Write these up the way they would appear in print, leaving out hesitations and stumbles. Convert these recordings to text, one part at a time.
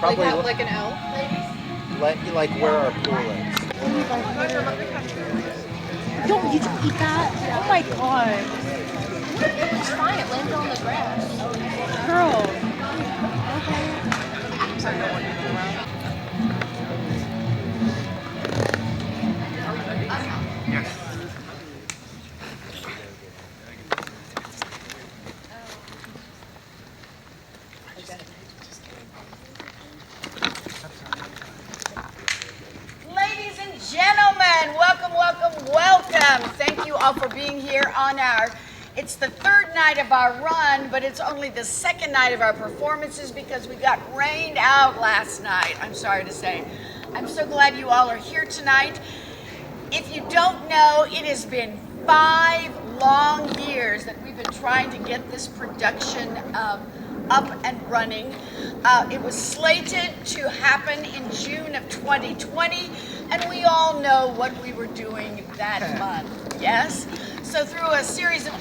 Probably like an L? Like where our pool is. Don't you eat that? Oh my god. It's fine, it landed on the grass. Girl. Yes. Ladies and gentlemen, welcome, welcome, welcome. Thank you all for being here on it's the third night of our run, but it's only the second night of our performances because we got rained out last night, I'm sorry to say. I'm so glad you all are here tonight. If you don't know, it has been 5 long years that we've been trying to get this production up and running. It was slated to happen in June of 2020, and we all know what we were doing that month, yes? So through a series of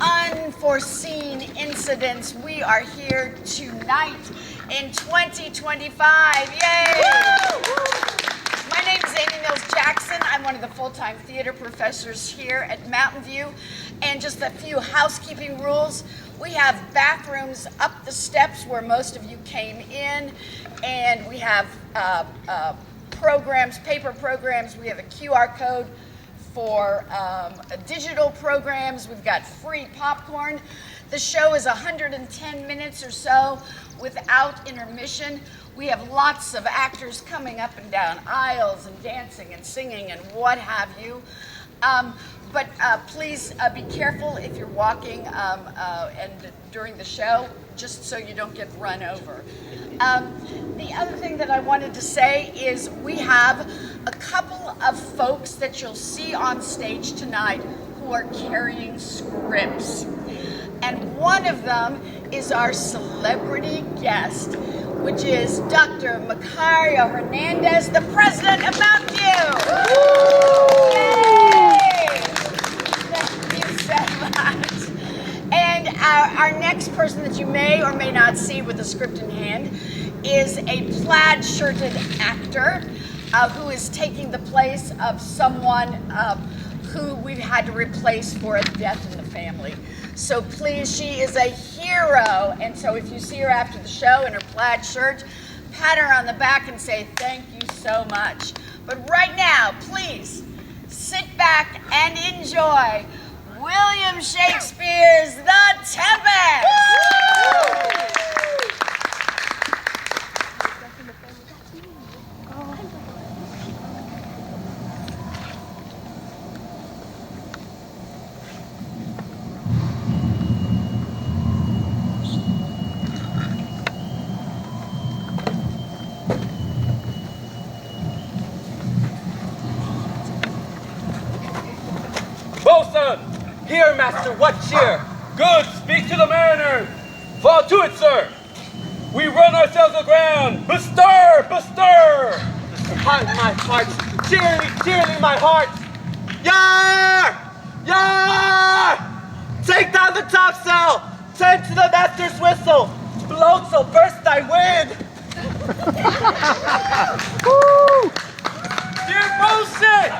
unforeseen incidents, we are here tonight in 2025, yay! My name is Amy Mills Jackson. I'm one of the full-time theater professors here at Mountain View, and just a few housekeeping rules. We have bathrooms up the steps where most of you came in, and we have programs, paper programs. We have a QR code for digital programs. We've got free popcorn. The show is 110 minutes or so without intermission. We have lots of actors coming up and down aisles and dancing and singing and what have you. But please be careful if you're walking and during the show, just so you don't get run over. The other thing that I wanted to say is we have a couple of folks that you'll see on stage tonight who are carrying scripts. And one of them is our celebrity guest, which is Dr. Macario Hernandez, the president of Mountain View. Yay! Thank you so much. And our next person that you may or may not see with a script in hand is a plaid-shirted actor who is taking the place of someone who we've had to replace for a death in the family. So please, she is a hero. And so if you see her after the show in her plaid shirt, pat her on the back and say, thank you so much. But right now, please, sit back and enjoy William Shakespeare's The Tempest. Bosun! Here, master, what cheer? Good, speak to the mariners! Fall to it, sir! We run ourselves aground! Bestir! Bestir! Heart, my heart, cheerily, cheerily, my heart! Yar! Yar! Take down the topsail! Tend to the master's whistle! Blow so burst thy wind! Woo! Dear bosun!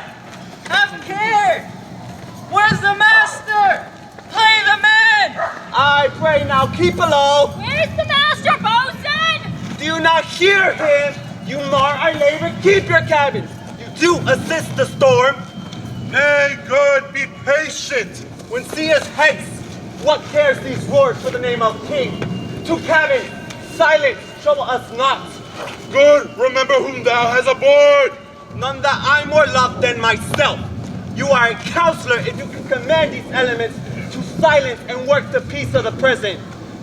Have care! Where's the master? Play the man! I pray now, keep low. Where's the master, bosun? Do you not hear him? You mar our labor, keep your cabins. You do assist the storm. Nay, good, be patient. When seest haste, what cares these roars for the name of king? To cabin, silence, trouble us not. Good, remember whom thou hast aboard. None that I more love than myself. You are a counselor if you can command these elements to silence and work the peace of the present.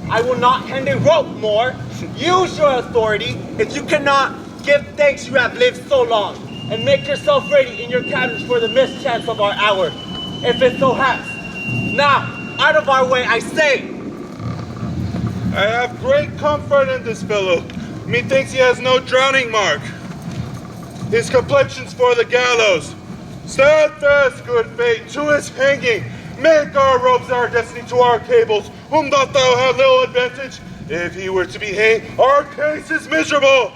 I will not hand a rope more. Use your authority if you cannot give thanks you have lived so long, and make yourself ready in your cabins for the mischance of our hour, if it so haps. Now, out of our way, I say. I have great comfort in this fellow. Methinks he has no drowning mark. His complexion's for the gallows. Stand fast, good fate, to his hanging. Make our ropes our destiny to our cables. Whom dost thou have little advantage? If he were to be hanged, our case is miserable.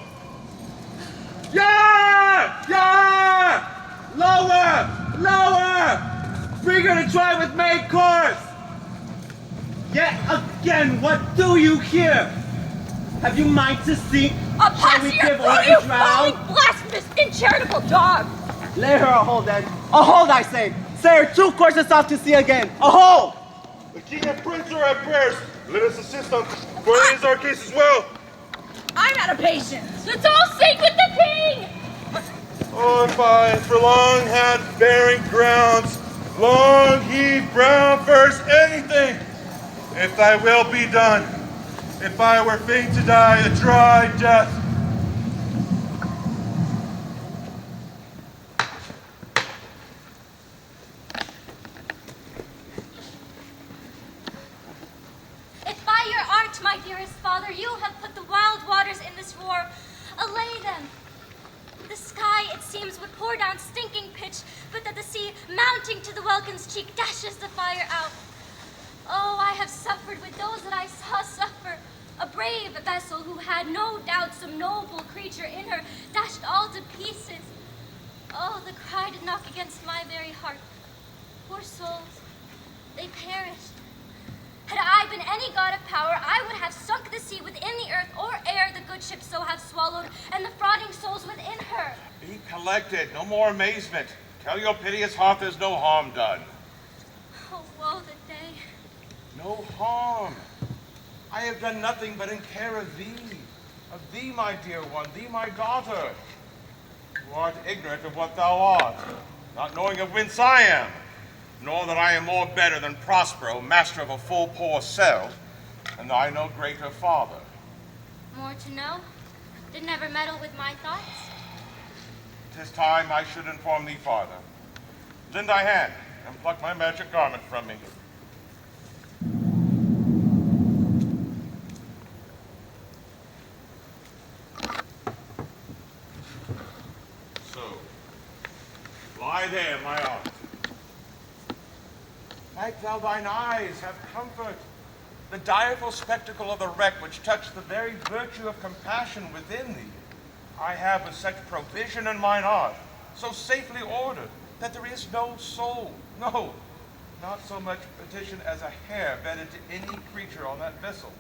Yeah! Yeah! Lower! Lower! Frigger to try with main course! Yet again, what do you here? Have you mind to sink? Shall we give or you drown? foul, blasphemous, incharitable dog! Lay her a hold then. A hold, I say. Say her 2 courses off to sea again. A hold! The king and prince are at prayers. Let us assist them, for it is our case as well. I'm out of patience. Let's all sing with the king! On by for long had bearing grounds, long heave brown first anything. If thy will be done, if I were fain to die a dry death. If by your art, my dearest father, you have put the wild waters in this roar, allay them. The sky, it seems, would pour down stinking pitch, but that the sea, mounting to the welkin's cheek, dashes the fire out. Oh, I have suffered with those that I saw suffer. A brave vessel who had no doubt some noble creature in her, dashed all to pieces. Oh, the cry did knock against my very heart. Poor souls, they perished. Had I been any god of power, I would have sunk the sea within the earth or air the good ship so have swallowed, and the frauding souls within her. Be collected, no more amazement. Tell your piteous heart there's no harm done. Oh, woe the day. No harm. I have done nothing but in care of thee, my dear one, thee, my daughter. Who art ignorant of what thou art, not knowing of whence I am, nor that I am more better than Prospero, master of a full poor cell, and thy no greater father. More to know? Did never meddle with my thoughts? 'Tis time I should inform thee farther. Lend thy hand, and pluck my magic garment from me. So, lie there, my art. Like thou thine eyes have comfort. The direful spectacle of the wreck which touched the very virtue of compassion within thee, I have with such provision in mine art, so safely ordered, that there is no soul, no, not so much petition as a hair bedded to any creature on that vessel,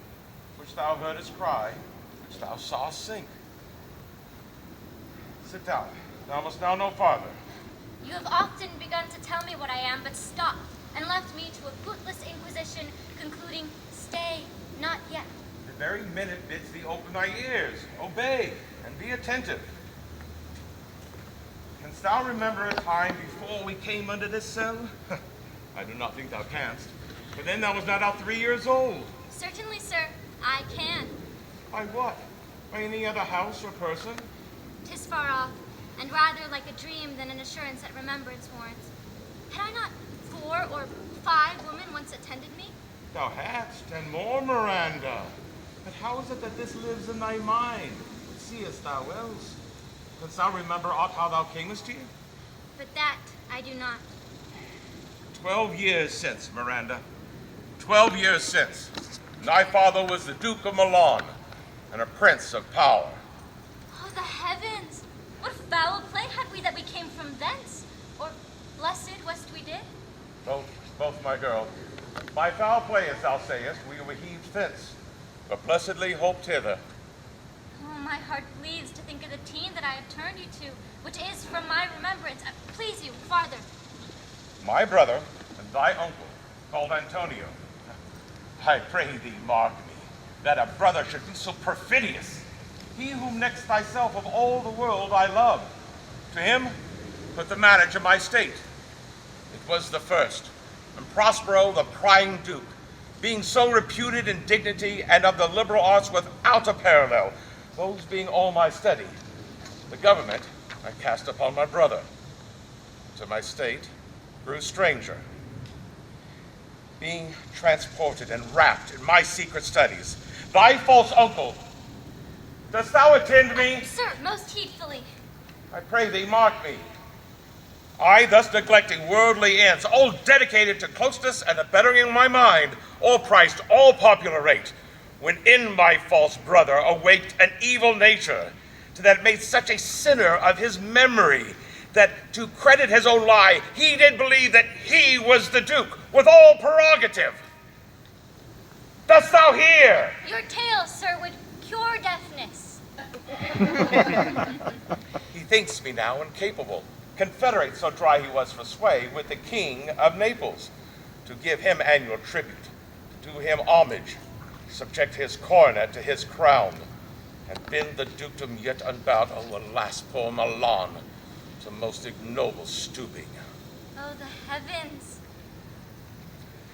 which thou heardest cry, which thou sawest sink. Sit down. Thou must now no farther. You have often begun to tell me what I am, but stopped, and left me to a bootless inquisition, concluding, stay, not yet. The very minute bids thee open thy ears, obey, and be attentive. Canst thou remember a time before we came under this cell? I do not think thou canst, for then thou was not out 3 years old. Certainly, sir, I can. By what? By any other house or person? 'Tis far off, and rather like a dream than an assurance that remembrance warrants. Had I not 4 or 5 women once attended me? Thou hadst, and more, Miranda. But how is it that this lives in thy mind? Seest thou else? Canst thou remember aught how thou camest here? But that I do not. 12 years since, Miranda. 12 years since. Thy father was the Duke of Milan, and a prince of power. Oh, the heavens! What foul play had we that we came from thence? Or blessed west we did? Both, my girl. By foul play, as thou sayest, we were heaved thence, but blessedly hoped hither. Oh, my heart bleeds to think of the teen that I have turned you to, which is from my remembrance. Please you, father. My brother and thy uncle, called Antonio. I pray thee mark me, that a brother should be so perfidious. He whom next thyself of all the world I love. To him put the manage of my state. It was the first, and Prospero the prying duke, being so reputed in dignity and of the liberal arts without a parallel, those being all my study, the government I cast upon my brother. To my state grew stranger, being transported and wrapped in my secret studies. Thy false uncle, dost thou attend me? Sir, most heedfully. I pray thee mark me. I, thus neglecting worldly ends, all dedicated to closeness and the bettering my mind, all priced, all popular rate, when in my false brother awaked an evil nature, to that made such a sinner of his memory, that to credit his own lie, he did believe that he was the duke, with all prerogative. Dost thou hear? Your tale, sir, would cure deafness. He thinks me now incapable, confederate so dry he was for sway, with the king of Naples, to give him annual tribute, to do him homage, subject his coronet to his crown, and bend the dukedom yet unbowed, oh alas, poor Milan, to most ignoble stooping. Oh, the heavens.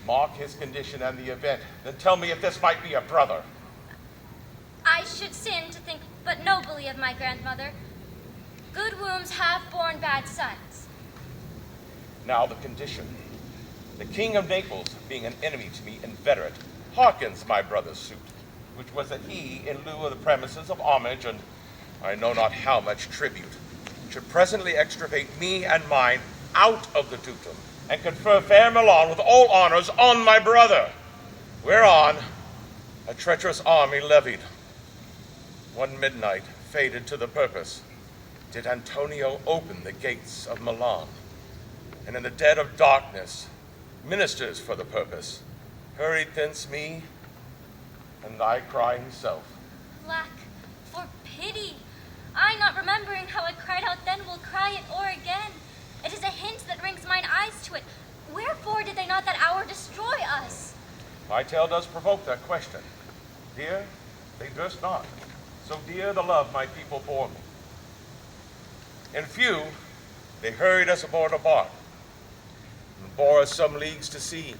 Mark his condition and the event, then tell me if this might be a brother. I should sin to think but nobly of my grandmother. Good wombs have borne bad sons. Now the condition. The king of Naples, being an enemy to me inveterate, hearkens my brother's suit, which was that he, in lieu of the premises of homage and I know not how much tribute, should presently extirpate me and mine out of the dukedom, and confer fair Milan with all honors on my brother, whereon a treacherous army levied. One midnight, fated to the purpose, did Antonio open the gates of Milan, and in the dead of darkness, ministers for the purpose hurried thence me and thy crying self. Alack, for pity! I, not remembering how I cried out then, will cry it o'er again. It is a hint that brings mine eyes to it. Wherefore did they not that hour destroy us? My tale does provoke that question. Dear, they durst not. So dear the love my people bore me. In few, they hurried us aboard a bark, and bore us some leagues to sea,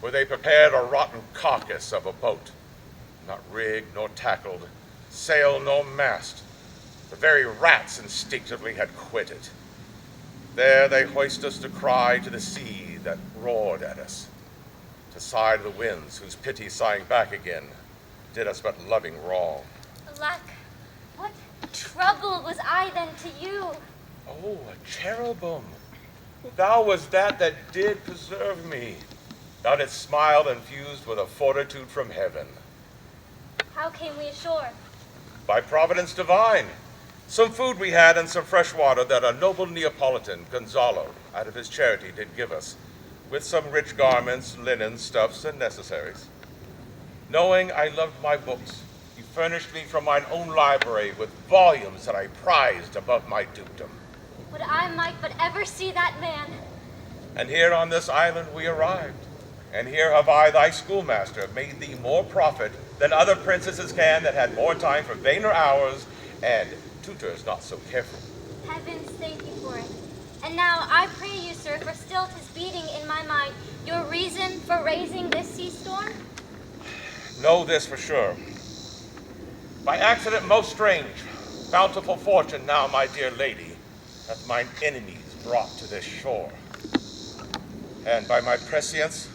where they prepared a rotten carcass of a boat, not rigged nor tackled, sail nor mast. The very rats instinctively had quit it. There they hoist us to cry to the sea that roared at us, to sigh to the winds whose pity sighing back again did us but loving wrong. Alack, what trouble was I then to you? Oh, a cherubim! Thou was that did preserve me. Thou didst smile infused with a fortitude from heaven. How came we ashore? By providence divine. Some food we had and some fresh water that a noble Neapolitan, Gonzalo, out of his charity did give us, with some rich garments, linen, stuffs, and necessaries. Knowing I loved my books, he furnished me from mine own library with volumes that I prized above my dukedom. Would I might but ever see that man. And here on this island we arrived, and here have I, thy schoolmaster, made thee more profit than other princesses can that had more time for vainer hours and tutors not so careful. Heavens, thank you for it. And now I pray you, sir, for still 'tis beating in my mind, your reason for raising this sea storm? Know this for sure. By accident most strange, bountiful fortune now, my dear lady, hath mine enemies brought to this shore. And by my prescience,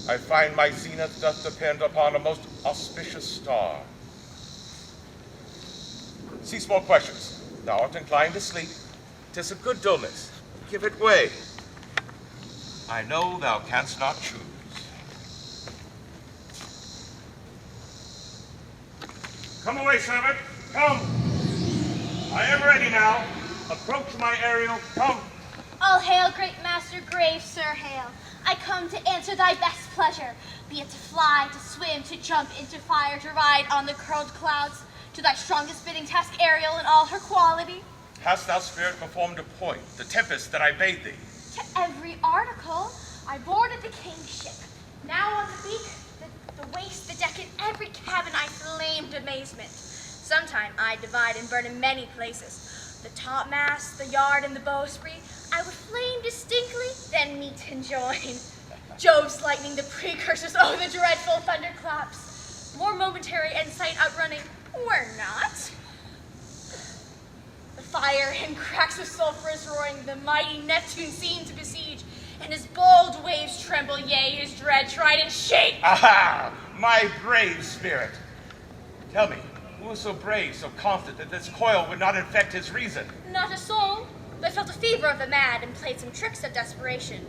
I find my zenith doth depend upon a most auspicious star. Cease more questions. Thou art inclined to sleep. 'Tis a good dullness. Give it way. I know thou canst not choose. Come away, servant. Come. I am ready now. Approach my Ariel. Come. All hail, great master, grave sir, hail. I come to answer thy best pleasure, be it to fly, to swim, to jump into fire, to ride on the curled clouds, To thy strongest bidding task, Ariel, in all her quality. Hast thou, spirit, performed a point, the Tempest that I bade thee? To every article, I boarded the king's ship. Now on the beak, the waist, the deck, in every cabin I flamed amazement. Sometime I divide and burn in many places. The topmast, the yard, and the bowsprit, I would flame distinctly, then meet and join. Jove's lightning, the precursors, oh, the dreadful thunderclaps. More momentary insight outrunning, were not. The fire and cracks of sulphurous roaring, the mighty Neptune seemed to besiege, and his bold waves tremble, yea, his dread trident shake. Aha! My brave spirit. Tell me, who was so brave, so confident that this coil would not infect his reason? Not a soul, but felt a fever of the mad and played some tricks of desperation.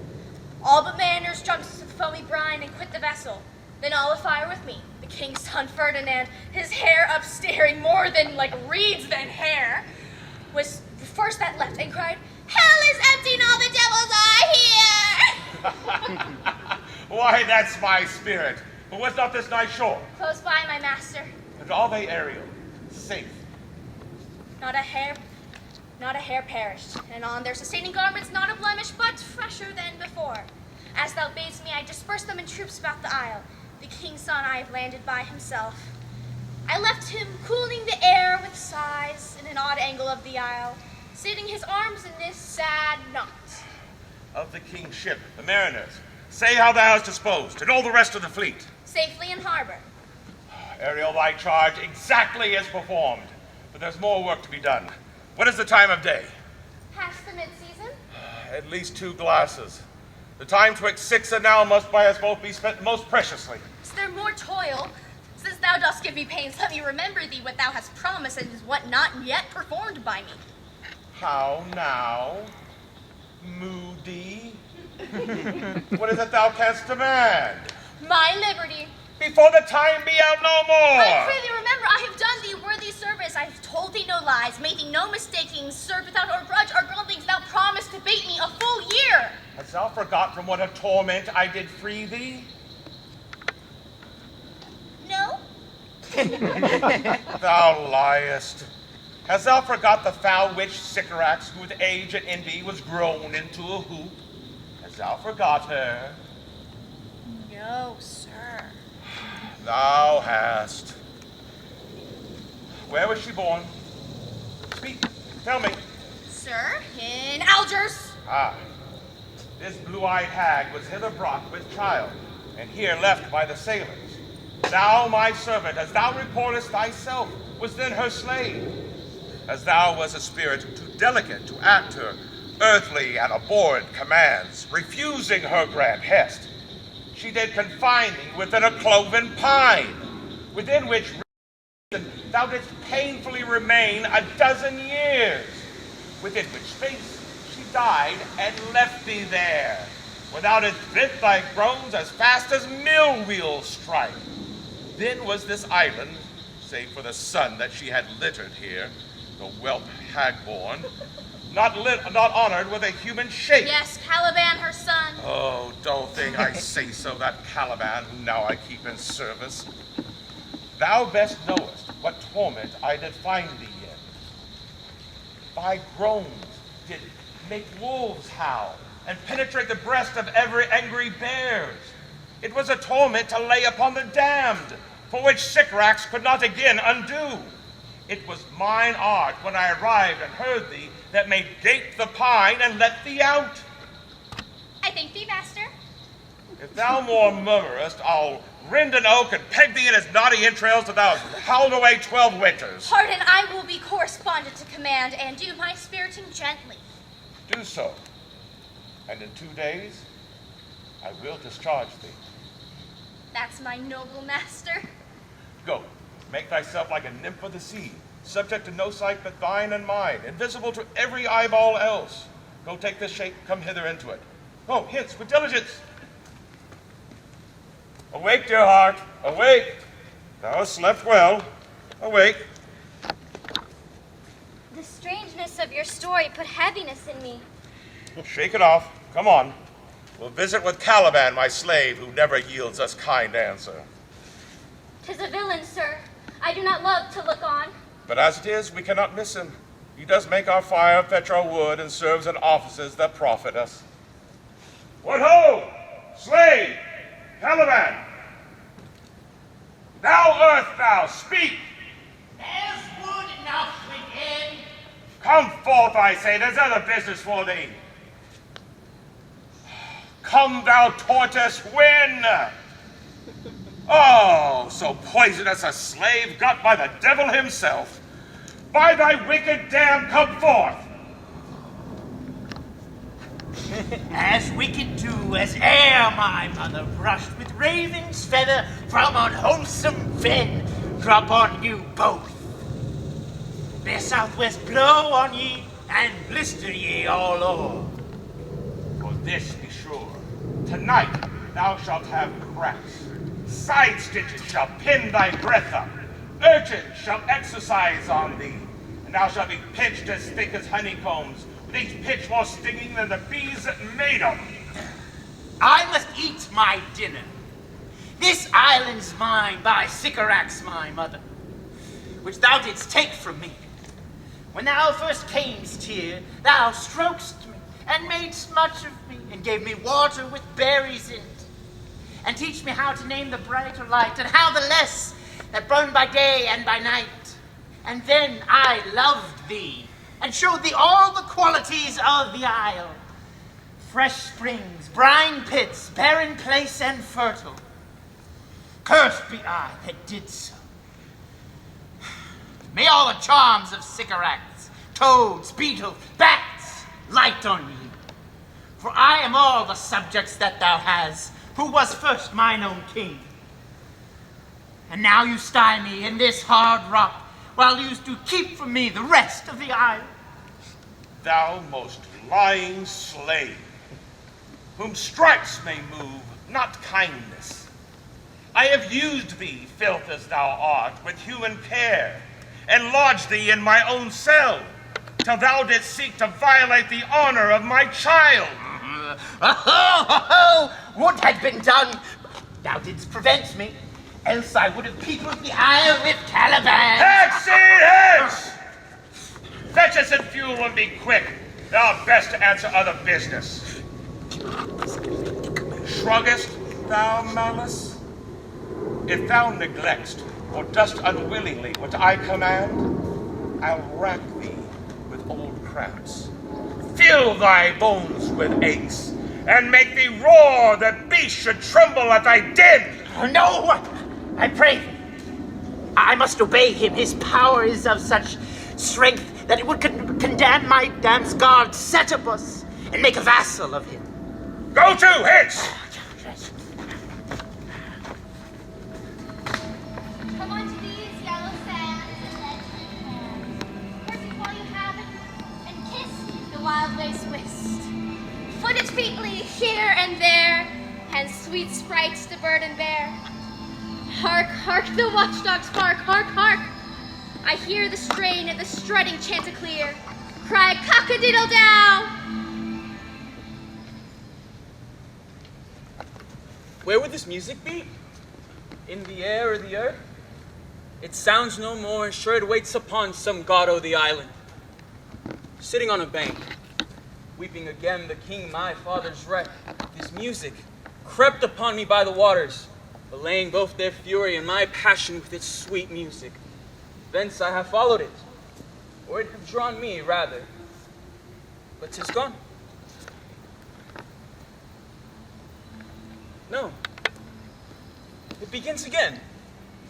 All but mariners jumped into the foamy brine and quit the vessel. Then all afire with me, the king's son Ferdinand, his hair upstaring more than like reeds than hair, was the first that left and cried, "Hell is empty and all the devils are here!" Why, that's my spirit. But was not this nigh shore? Close by, my master. And all they, Ariel, safe. Not a hair perished, and on their sustaining garments not a blemish, but fresher than before. As thou badest me, I dispersed them in troops about the isle. The king's son I have landed by himself. I left him cooling the air with sighs in an odd angle of the isle, sitting his arms in this sad knot. Of the king's ship, the mariners, say how thou hast disposed, and all the rest of the fleet. Safely in harbor. Ariel, thy charge exactly is performed, but there's more work to be done. What is the time of day? Past the mid-season? At least 2 glasses. The time 'twixt 6 and now must by us both be spent most preciously. Is there more toil? Since thou dost give me pains, let me remember thee what thou hast promised and is what not yet performed by me. How now, moody? What is it thou canst demand? My liberty. Before the time be out no more. I freely remember I have done thee worthy service. I have told thee no lies, made thee no mistakings, served without or grudge or grumblings. Thou promised to bait me a full year. Hast thou forgot from what a torment I did free thee? No? Thou liest. Hast thou forgot the foul witch Sycorax, who with age and envy was grown into a hoop? Hast thou forgot her? No, sir. Thou hast. Where was she born? Speak, tell me. Sir, in Algiers. Ah, this blue-eyed hag was hither brought with child, and here left by the sailors. Thou, my servant, as thou reportest thyself, was then her slave. As thou was a spirit too delicate to act her earthly and abhorred commands, refusing her grand hest, she did confine thee within a cloven pine, within which thou didst painfully remain a dozen years, within which space she died and left thee there, without its fit thy groans as fast as mill wheels strike. Then was this island, save for the sun that she had littered here, the whelp hag-born, not honored with a human shape. Yes, Caliban, her son. Oh, don't think I say so, that Caliban whom now I keep in service. Thou best knowest what torment I did find thee in. Thy groans did make wolves howl, and penetrate the breast of every angry bears. It was a torment to lay upon the damned, for which Sycorax could not again undo. It was mine art, when I arrived and heard thee, that made gape the pine and let thee out. I thank thee, master. If thou more murmurest, I'll rend an oak and peg thee in its knotty entrails till thou hast howled away 12 winters. Pardon, I will be correspondent to command and do my spiriting gently. Do so, and in 2 days I will discharge thee. That's my noble master. Go, make thyself like a nymph of the sea, subject to no sight but thine and mine, invisible to every eyeball else. Go take this shape, come hither into it. Go, hence, with diligence. Awake, dear heart, awake. Thou hast slept well. Awake. The strangeness of your story put heaviness in me. Shake it off. Come on. We'll visit with Caliban, my slave, who never yields us kind answer. 'Tis a villain, sir. I do not love to look on. But as it is, we cannot miss him. He does make our fire, fetch our wood, and serves in offices that profit us. What ho! Slave! Caliban! Thou earth, thou, speak! There's wood enough within. Come forth, I say, there's other business for thee. Come, thou tortoise, win! Oh, so poisonous a slave got by the devil himself. By thy wicked dam, come forth. As wicked too as ere my mother brushed with raven's feather from unwholesome fen, drop on you both. May southwest blow on ye and blister ye all o'er. For this be sure, tonight thou shalt have cracks. Side stitches shall pin thy breath up. Urchins shall exercise on thee, and thou shalt be pinched as thick as honeycombs, with each pitch more stinging than the bees that made 'em. I must eat my dinner. This island's mine by Sycorax, my mother, which thou didst take from me. When thou first camest here, thou strokest me, and madest much of me, and gave me water with berries in it, and teach me how to name the brighter light, and how the less that burned by day and by night. And then I loved thee, and showed thee all the qualities of the isle. Fresh springs, brine pits, barren place, and fertile. Cursed be I that did so. May all the charms of Sycorax, toads, beetles, bats, light on you. For I am all the subjects that thou hast, who was first mine own king. And now you sty me in this hard rock, while you do keep from me the rest of the isle. Thou most lying slave, whom stripes may move, not kindness. I have used thee, filth as thou art, with human care, and lodged thee in my own cell, till thou didst seek to violate the honor of my child. Would had been done. Thou didst prevent me, else I would have peopled the isle with Caliban. Hence, hence! Fetch us in fuel and be quick. Thou best to answer other business. Shruggest thou malice? If thou neglectst, or dost unwillingly what I command, I'll rack thee with old cramps, fill thy bones with aches, and make thee roar that beasts should tremble at thy din. No, I pray thee. I must obey him. His power is of such strength that it would condemn my damn's guard Setebus and make a vassal of him. Go to, hence! Come onto these yellow sands and let me pass. First while you have it, and kiss the wild waste whist. Foot it featly here and there, and sweet sprites the burden bear. Hark, hark, the watchdogs bark, hark, hark! I hear the strain of the strutting chanticleer cry cock-a-diddle-dow! Where would this music be? In the air or the earth? It sounds no more, and sure it waits upon some god o' the island. Sitting on a bank, weeping again the king my father's wreck, this music crept upon me by the waters, allaying both their fury and my passion with its sweet music. Thence I have followed it, or it have drawn me, rather. But 'tis gone. No. It begins again.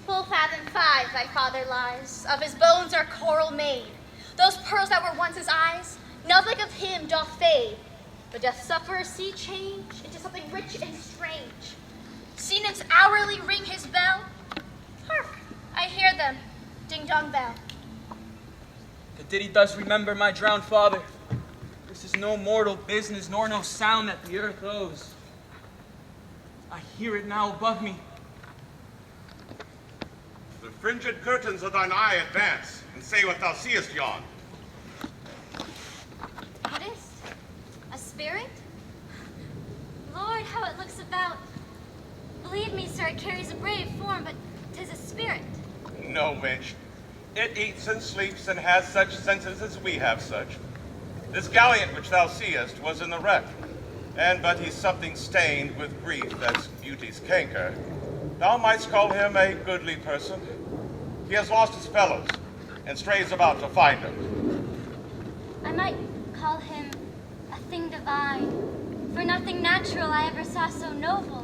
Full fathom 5 thy father lies, of his bones are coral made. Those pearls that were once his eyes, nothing of him doth fade, but doth suffer a sea change into something rich and strange. Sea nymphs hourly ring his bell. Hark, I hear them, ding-dong bell. The ditty does remember my drowned father. This is no mortal business, nor no sound that the earth owes. I hear it now above me. The fringed curtains of thine eye advance, and say what thou seest yon. What is? A spirit? Lord, how it looks about. Believe me, sir, it carries a brave form, but 'tis a spirit. No, wench. It eats and sleeps and has such senses as we have such. This galliot which thou seest was in the wreck, and but he's something stained with grief that's beauty's canker. Thou mightst call him a goodly person. He has lost his fellows, and strays about to find them. I might call him a thing divine, for nothing natural I ever saw so noble.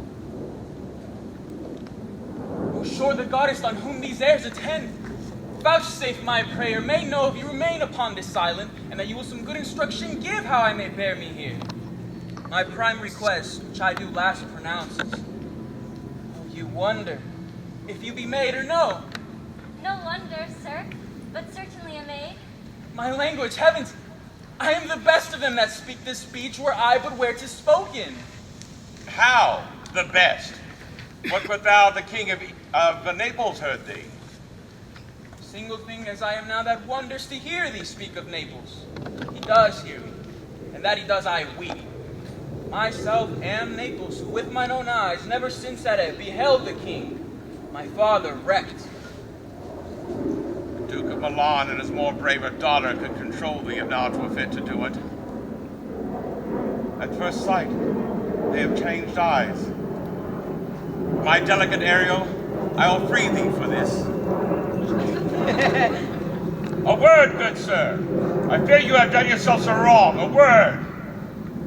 O sure the goddess on whom these airs attend, vouchsafe my prayer, may know if you remain upon this island, and that you will some good instruction give how I may bear me here. My prime request, which I do last pronounce, is, oh, you wonder if you be maid or no. No wonder, sir, but certainly a maid. My language, heavens, I am the best of them that speak this speech were I but where 'tis spoken. How the best? What would thou the king of Naples heard thee? Single thing as I am now that wonders to hear thee speak of Naples. He does hear me, and that he does I weet. Myself am Naples, who with mine own eyes never since that I beheld the king, my father, wrecked. The Duke of Milan and his more braver daughter could control thee if thou were fit to do it. At first sight, they have changed eyes. My delicate Ariel, I will free thee for this. A word, good sir. I fear you have done yourself so wrong. A word.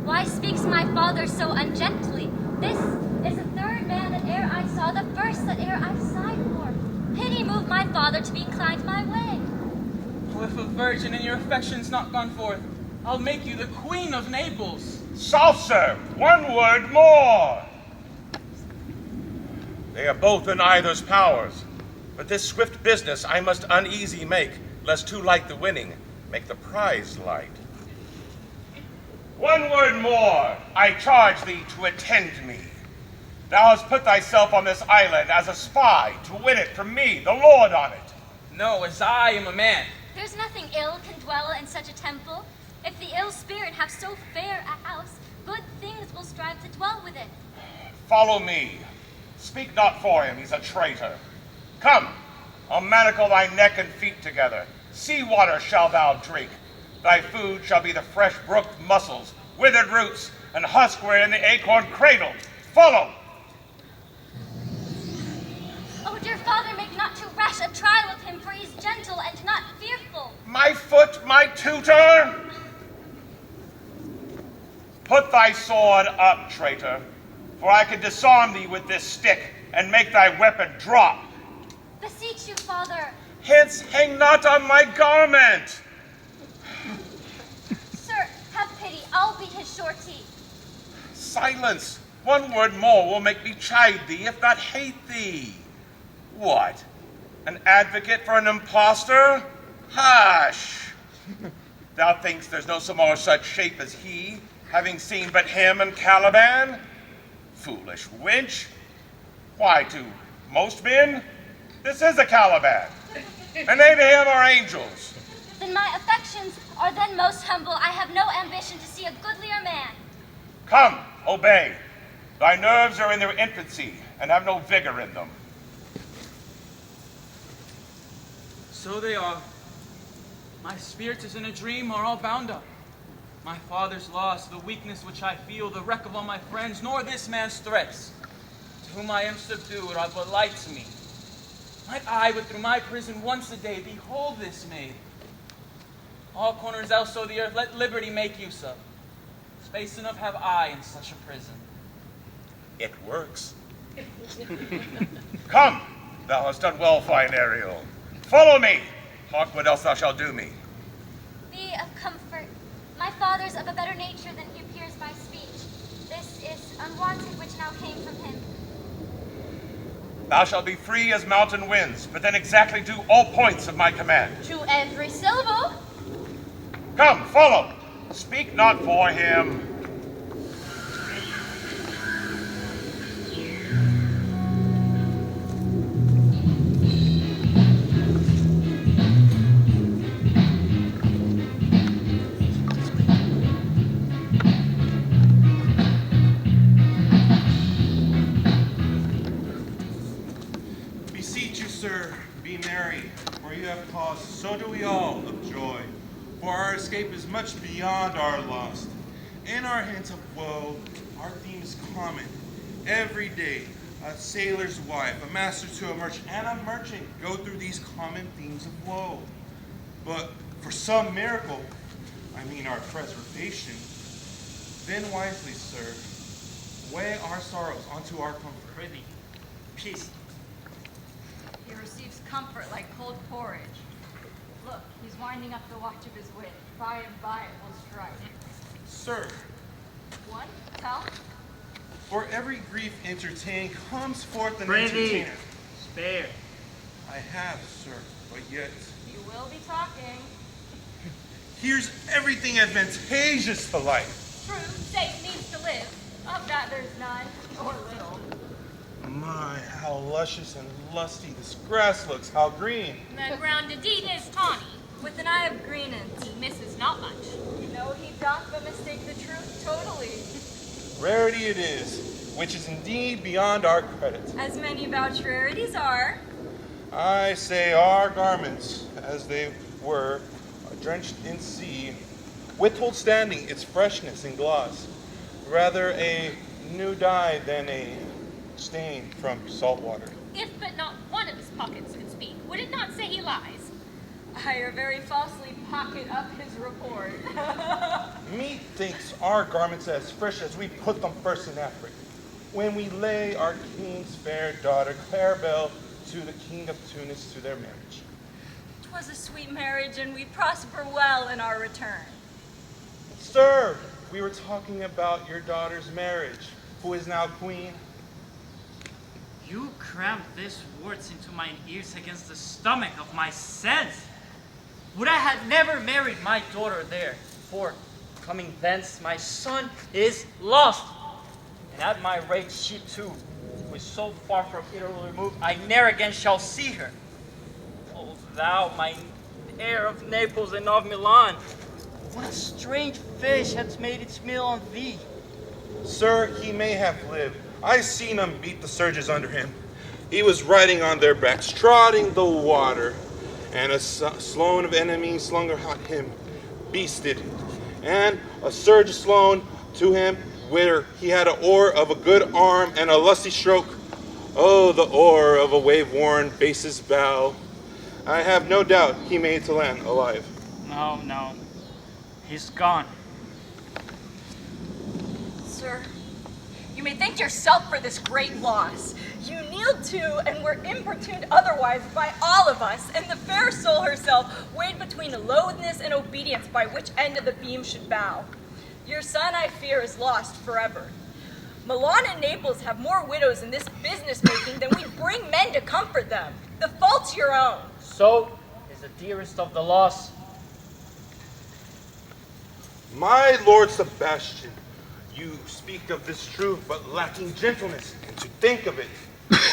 Why speaks my father so ungently? This is the third man that e'er I saw, the first that e'er I sighed for. Pity moved my father to be inclined my way. Oh, if a virgin and your affections not gone forth, I'll make you the queen of Naples. Soft, sir. One word more. They are both in either's powers, but this swift business I must uneasy make, lest too light the winning make the prize light. One word more, I charge thee to attend me. Thou hast put thyself on this island as a spy to win it from me, the lord on it. No, as I am a man. There's nothing ill can dwell in such a temple. If the ill spirit have so fair a house, good things will strive to dwell with it. Follow me. Speak not for him, he's a traitor. Come, I'll manacle thy neck and feet together. Sea water shalt thou drink. Thy food shall be the fresh brooked mussels, withered roots, and husk wherein the acorn cradled. Follow! Oh, dear father, make not too rash a trial with him, for he's gentle and not fearful. My foot, my tutor! Put thy sword up, traitor, for I can disarm thee with this stick and make thy weapon drop. Beseech you, father. Hence, hang not on my garment! Sir, have pity, I'll be his surety. Silence! One word more will make me chide thee, if not hate thee. What? An advocate for an impostor? Hush! Thou thinkst there's no so more such shape as he, having seen but him and Caliban? Foolish wench! Why, to most men, this is a Caliban, and they to him are angels. Then my affections are then most humble. I have no ambition to see a goodlier man. Come, obey. Thy nerves are in their infancy, and have no vigor in them. So they are. My spirits as in a dream are all bound up. My father's loss, the weakness which I feel, the wreck of all my friends, nor this man's threats, to whom I am subdued, are but light to me. Might I, but through my prison once a day, behold this maid. All corners else o' the earth let liberty make use of. Space enough have I in such a prison. It works. Come, thou hast done well, fine Ariel. Follow me. Hark what else thou shalt do me. Be of comfort. My father's of a better nature than he appears by speech. This is unwanted which now came from him. Thou shalt be free as mountain winds, but then exactly do all points of my command. To every syllable. Come, follow. Speak not for him. Beseech you, sir, be merry. so do we all of joy, for our escape is much beyond our lust. In our hints of woe, our theme is common. Every day, a sailor's wife, a master to a merchant, and a merchant go through these common themes of woe. But for some miracle, I mean our preservation, then wisely, sir, weigh our sorrows onto our comfort. Prithee, peace. He receives comfort like cold porridge. Look, he's winding up the watch of his wit. By and by it will strike. Sir, One, tell. for every grief entertained comes forth an Prithee, entertainer. spare. I have, sir, but yet You will be talking. here's everything advantageous to life. True, Satan needs to live. Of that there's none, or little. My, how luscious and lusty this grass looks, how green. The ground indeed is tawny, with an eye of green, and he misses not much. No, he doth but mistake the truth totally. Rarity it is, which is indeed beyond our credit. As many vouch rarities are. I say our garments, as they were, are drenched in sea, withholdstanding its freshness and gloss, rather a new dye than a stain from salt water. If but not one of his pockets could speak, would it not say he lies? I very falsely pocket up his report. Methinks our garments as fresh as we put them first in Africa, when we lay our king's fair daughter Claribel to the king of Tunis to their marriage. 'Twas a sweet marriage, and we prosper well in our return. Sir, we were talking about your daughter's marriage, who is now queen. You crammed these words into mine ears against the stomach of my sense. Would I had never married my daughter there, for, coming thence, my son is lost. And at my rate, she too, who is so far from Italy removed, I ne'er again shall see her. O thou, my heir of Naples and of Milan, what strange fish hath made its meal on thee? Sir, he may have lived. I seen him beat the surges under him. He was riding on their backs, trotting the water, and a Sloan of enemies slung at him, beasted, and a surge Sloan to him, where he had an oar of a good arm and a lusty stroke. Oh, the oar of a wave-worn base's bow. I have no doubt he made to land alive. No, he's gone. Sir, you may thank yourself for this great loss. You kneeled to and were importuned otherwise by all of us, and the fair soul herself weighed between loathness and obedience by which end of the beam should bow. Your son, I fear, is lost forever. Milan and Naples have more widows in this business making than we bring men to comfort them. The fault's your own. So is the dearest of the lost. My Lord Sebastian, you speak of this truth, but lacking gentleness, and to think of it,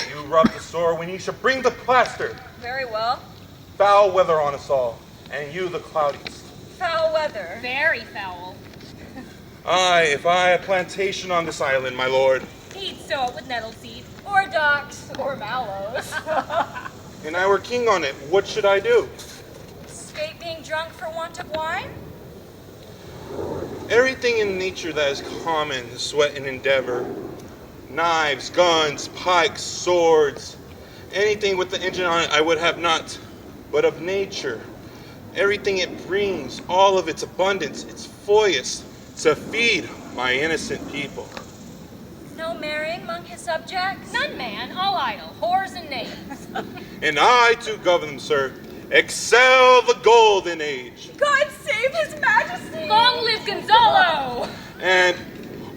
you rub the sore when you should bring the plaster. Very well. Foul weather on us all, and you the cloudiest. Foul weather. Very foul. Aye, if I had plantation on this island, my lord, He'd sow it with nettle seed. Or docks, or mallows. and I were king on it, what should I do? Escape being drunk for want of wine? Everything in nature that is common, sweat and endeavor, knives, guns, pikes, swords, anything with the engine on it I would have not, but of nature, everything it brings, all of its abundance, its fullest, to feed my innocent people. No marrying among his subjects? None, man, all idle, whores and knaves. And I to govern them, sir, excel the golden age. God save his majesty! Long live Gonzalo! And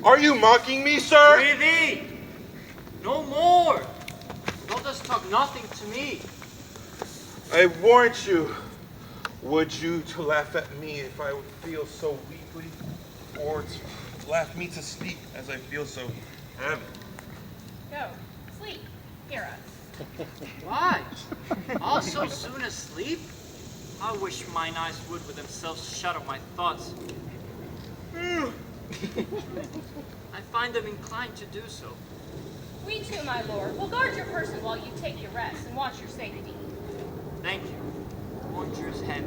are you mocking me, sir? Prithee, no more. Thou dost talk nothing to me. I warrant you, would you to laugh at me if I would feel so weakly, or to laugh me to sleep as I feel so heavy? Go, sleep, hear us. Why? All so soon asleep? I wish mine eyes would with themselves shut up my thoughts. I find them inclined to do so. We too, my lord, will guard your person while you take your rest and watch your safety. Thank you. launcher's hen.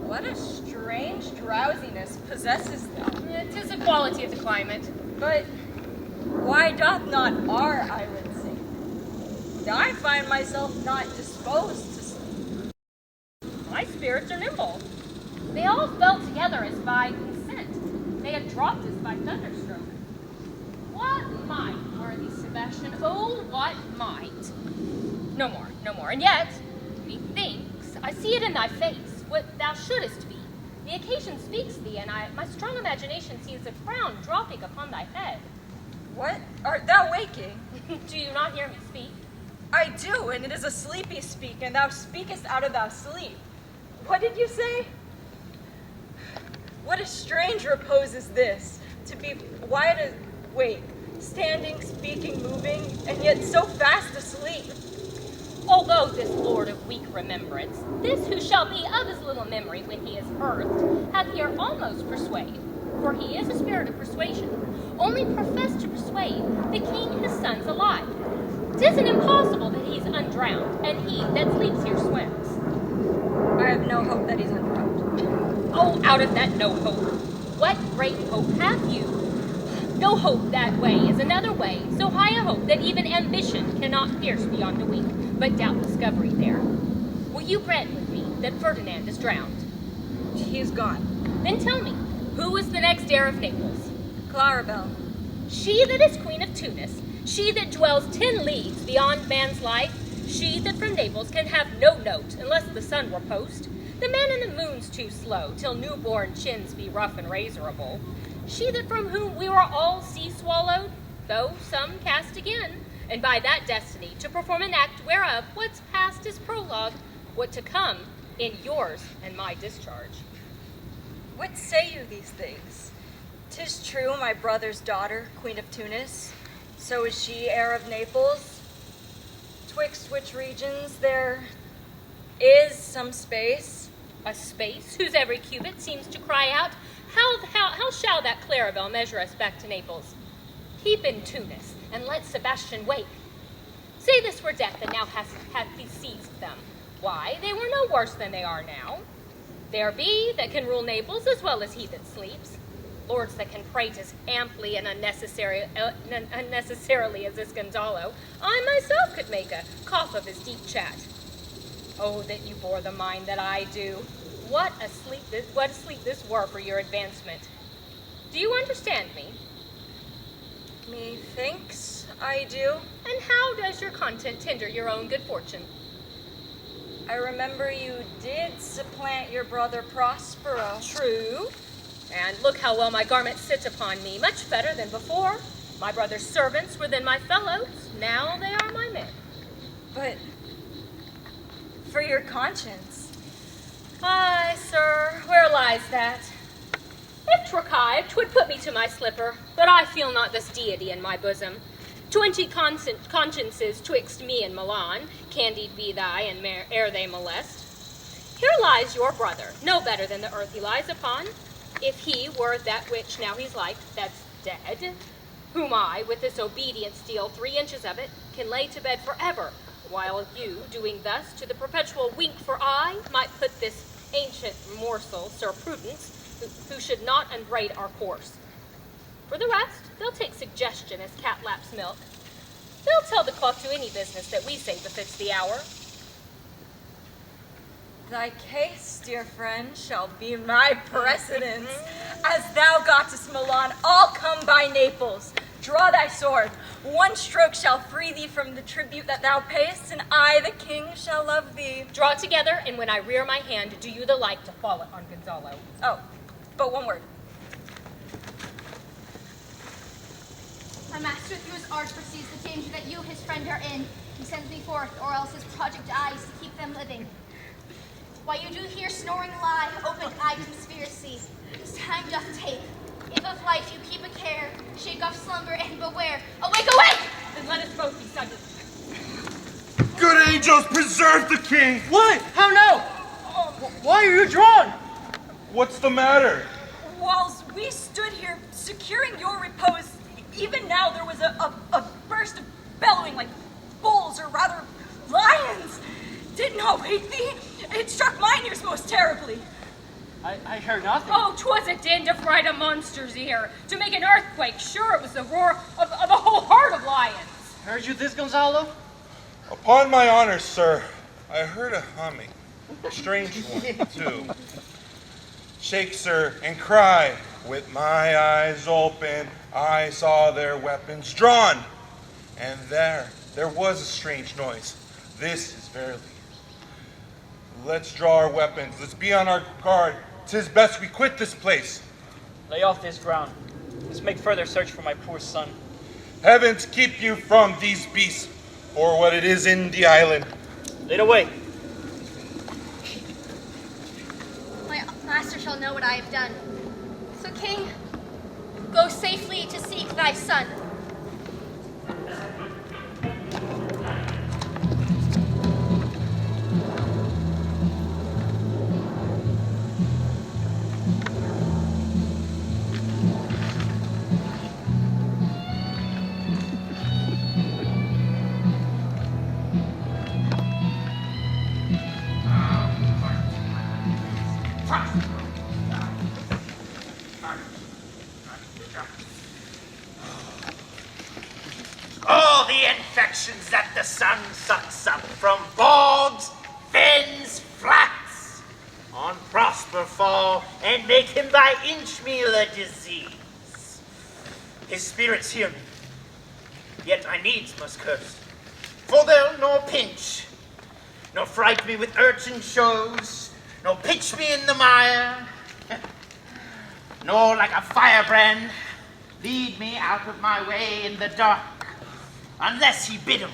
What a strange drowsiness possesses them. It is a quality of the climate. But why doth not our island sing? I find myself not disposed to sleep. My spirits are nimble. They all fell together as by consent. They had dropped as by thunderstroke. What might, worthy Sebastian, oh, what might? No more, no more. And yet, methinks, I see it in thy face, what thou shouldest be. The occasion speaks thee, and my strong imagination sees a frown dropping upon thy head. What? Art thou waking? Do you not hear me speak? I do, and it is a sleepy speak, and thou speakest out of thy sleep. What did you say? What a strange repose is this, to be wide awake, standing, speaking, moving, and yet so fast asleep. Although this lord of weak remembrance, this who shall be of his little memory when he is earthed, hath here almost persuaded, for he is a spirit of persuasion, only professed to persuade the king his sons alive. 'Tis an impossible that he's undrowned, and he that sleeps here swims. I have no hope that he's undrowned. Oh, out of that no hope. What great hope have you? No hope that way is another way, so high a hope that even ambition cannot pierce beyond a week, but doubt discovery there. Will you grant with me that Ferdinand is drowned? He is gone. Then tell me, who is the next heir of Naples? Clarabelle. She that is queen of Tunis, she that dwells 10 leagues beyond man's life, she that from Naples can have no note unless the sun were post. The man in the moon's too slow, till newborn chins be rough and razorable. She that from whom we were all sea swallowed, though some cast again, and by that destiny to perform an act whereof what's past is prologue, what to come in yours and my discharge. What say you these things? 'Tis true, my brother's daughter, queen of Tunis, so is she heir of Naples. Twixt which regions there is some space. A space whose every cubit seems to cry out, how shall that Clarabelle measure us back to Naples? Keep in Tunis, and let Sebastian wake. Say this were death that now hath seized them. Why, they were no worse than they are now. There be that can rule Naples as well as he that sleeps. Lords that can prate as amply and unnecessarily as this Gonzalo, I myself could make a cough of his deep chat. Oh, that you bore the mind that I do. What a sleep this were for your advancement. Do you understand me? Methinks I do. And how does your content tender your own good fortune? I remember you did supplant your brother Prospero. True. And look how well my garments sit upon me, much better than before. My brother's servants were then my fellows, now they are my men. But for your conscience. Aye, sir, where lies that? If 'twere 'twould put me to my slipper, but I feel not this deity in my bosom. 20 consciences twixt me and Milan, candid be thy, and ere they molest. Here lies your brother, no better than the earth he lies upon. If he were that which now he's like, that's dead, whom I, with this obedient steel, 3 inches of it, can lay to bed forever, while you, doing thus to the perpetual wink for I, might put this ancient morsel, Sir Prudence, who should not unbraid our course. For the rest, they'll take suggestion as cat laps milk. They'll tell the clock to any business that we say befits the hour. Thy case, dear friend, shall be my precedence. As thou gottest Milan, all come by Naples. Draw thy sword. One stroke shall free thee from the tribute that thou payest, and I, the king, shall love thee. Draw it together, and when I rear my hand, do you the like to fall it on Gonzalo. Oh, but one word. My master through his art perceives the danger that you, his friend, are in. He sends me forth, or else his project dies to keep them living. While you do here snoring lie, open-eyed conspiracy, this time doth take. If of life you keep a care, shake off slumber and beware. Awake, awake! Then let us both be sundered. Good angels, preserve the king! What? How now? Why are you drawn? What's the matter? Whilst we stood here securing your repose, even now there was a burst of bellowing like bulls, or rather did not wake thee? It struck mine ears most terribly. I heard nothing. Oh, 'twas a din to fright a monster's ear, to make an earthquake. Sure, it was the roar of a whole herd of lions. Heard you this, Gonzalo? Upon my honor, sir, I heard a humming. A strange one, too. Shake, sir, and cry. With my eyes open, I saw their weapons drawn. And there was a strange noise. This is verily. Let's draw our weapons. Let's be on our guard. 'Tis best we quit this place. Lay off this ground. Let's make further search for my poor son. Heavens keep you from these beasts, or what it is in the island. Lead away. My master shall know what I have done. So, King, go safely to seek thy son. All the infections that the sun sucks up from bogs, fens, flats, on prosper fall and make him by inch meal a disease. His spirits hear me, yet I needs must curse, for they'll nor pinch, nor fright me with urchin shows, nor pitch me in the mire, nor like a firebrand lead me out of my way in the dark, unless he bid 'em.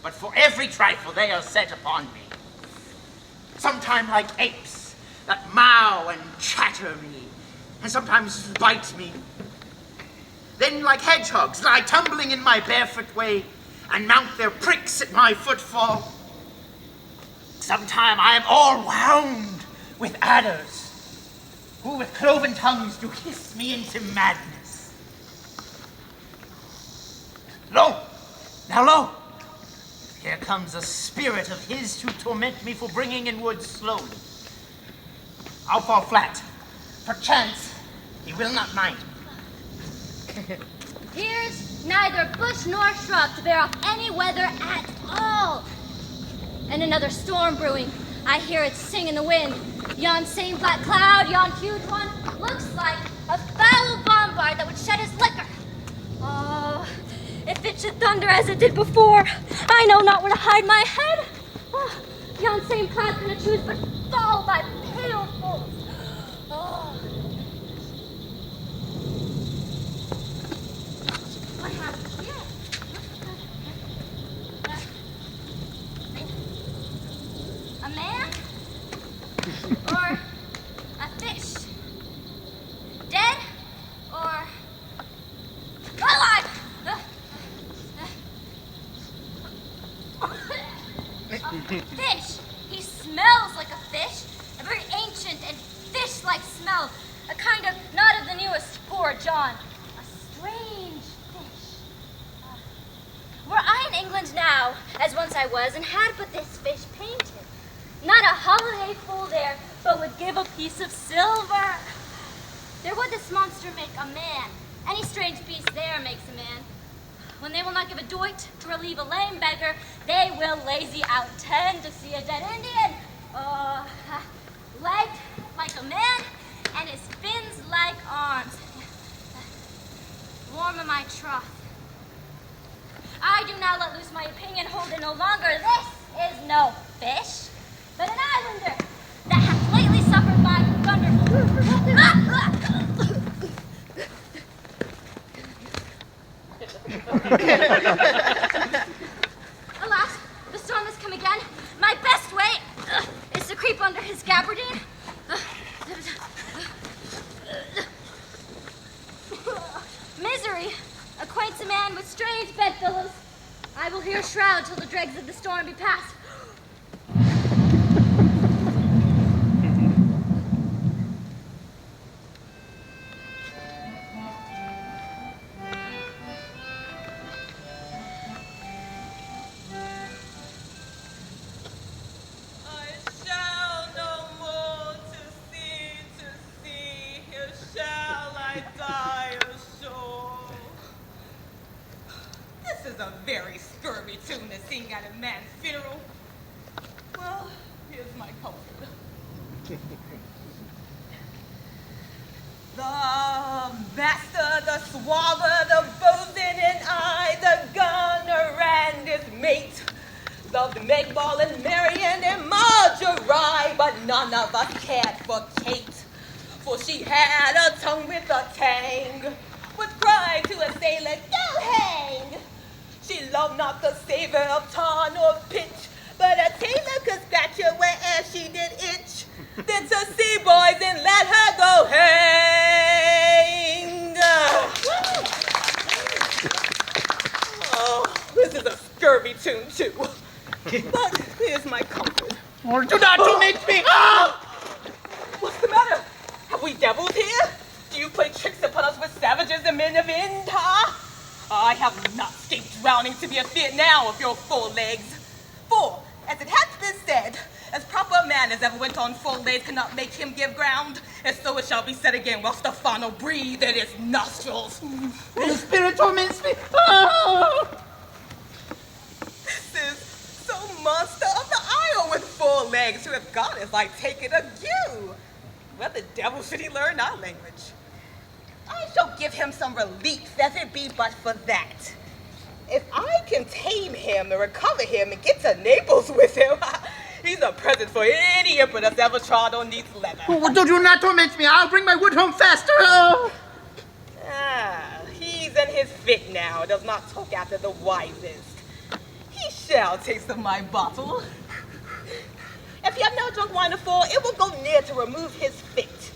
But for every trifle they are set upon me, sometime like apes that mow and chatter me, and sometimes bite me. Then like hedgehogs lie tumbling in my barefoot way, and mount their pricks at my footfall. Sometime I am all wound with adders, who with cloven tongues do hiss me into madness. Lo! Now lo! Here comes a spirit of his to torment me for bringing in wood slowly. I'll fall flat. Perchance he will not mind me. Here's neither bush nor shrub to bear off any weather at all. And another storm brewing. I hear it sing in the wind. Yon same black cloud, yon huge one, looks like a foul bombard that would shed his liquor. Oh, if it should thunder as it did before, I know not where to hide my head. Oh, yon same cloud cannot choose but fall by pailfuls. Oh. What happened here? A man? Or a fish? Dead? Or alive? Fish. He smells like a fish. A very ancient and fish-like smell. A kind of, not of the newest, poor John. A strange fish. Were I in England now, as once I was, and had but this fish painted, not a holiday fool there, but would give a piece of silver. There would this monster make a man. Any strange beast there makes a man. When they will not give a doit to relieve a lame beggar, they will lazy out 10 to see a dead Indian. Legged like a man, and his fins like arms. Warm in my trough. I do now let loose my opinion, hold it no longer. This is no fish, but an islander that hath lately suffered by Alas, the storm has come again. My best way is to creep under his gabardine. Misery acquaints a man with strange bedfellows. I will here shroud till the dregs of the storm be past. The master, the swabber, the bosun and I, the gunner and his mate, loved Megball and Marian and Marjorie, but none of us cared for Kate, for she had a tongue with a tang, would cry to a sailor, "Go hang!" She loved not the savor of tar nor pitch, but a tailor could scratch her where'er she did itch. Then to sea boys and let her go hang. Oh, this is a scurvy tune too. But here's my comfort. Or do not torment me! What's the matter? Have we devils here? Do you play tricks upon us with savages and men of Inta? I have not escaped drowning to be a fear now of your 4 legs. For, as it hath been said, as proper a man as ever went on 4 legs cannot make him give ground, and so it shall be said again while Stefano breathe in his nostrils. The spirit torments me! This is some monster of the isle with 4 legs who have got as like taking a ewe. Where the devil should he learn our language? I shall give him some relief, as it be but for that. If I can tame him and recover him and get to Naples with him, he's a present for any emperor that's ever trod on these leather. Oh, do not torment me. I'll bring my wood home faster. Oh. He's in his fit now, does not talk after the wisest. He shall taste of my bottle. If you have no drunk wine afore, it will go near to remove his fit.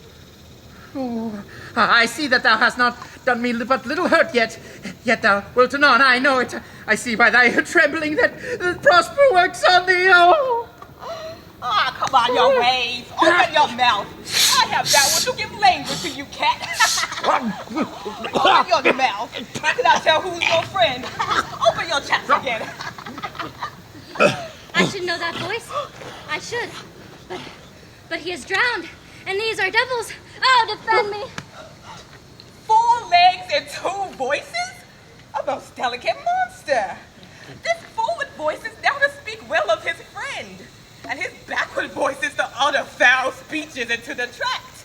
Oh, I see that thou hast not done me but little hurt yet. Yet thou wilt anon, I know it. I see by thy trembling that prosper works on thee. Oh. Come on, your ways. Open your mouth. I have that one to give language to you, cat. Open your mouth. How can I tell who's your friend? Open your chest again. I should know that voice. I should. But he is drowned, and these are devils. Oh, defend me. 4 legs and 2 voices? A most delicate monster. This forward voice is now to speak well of his friend, and his backward voice is to utter foul speeches and to detract.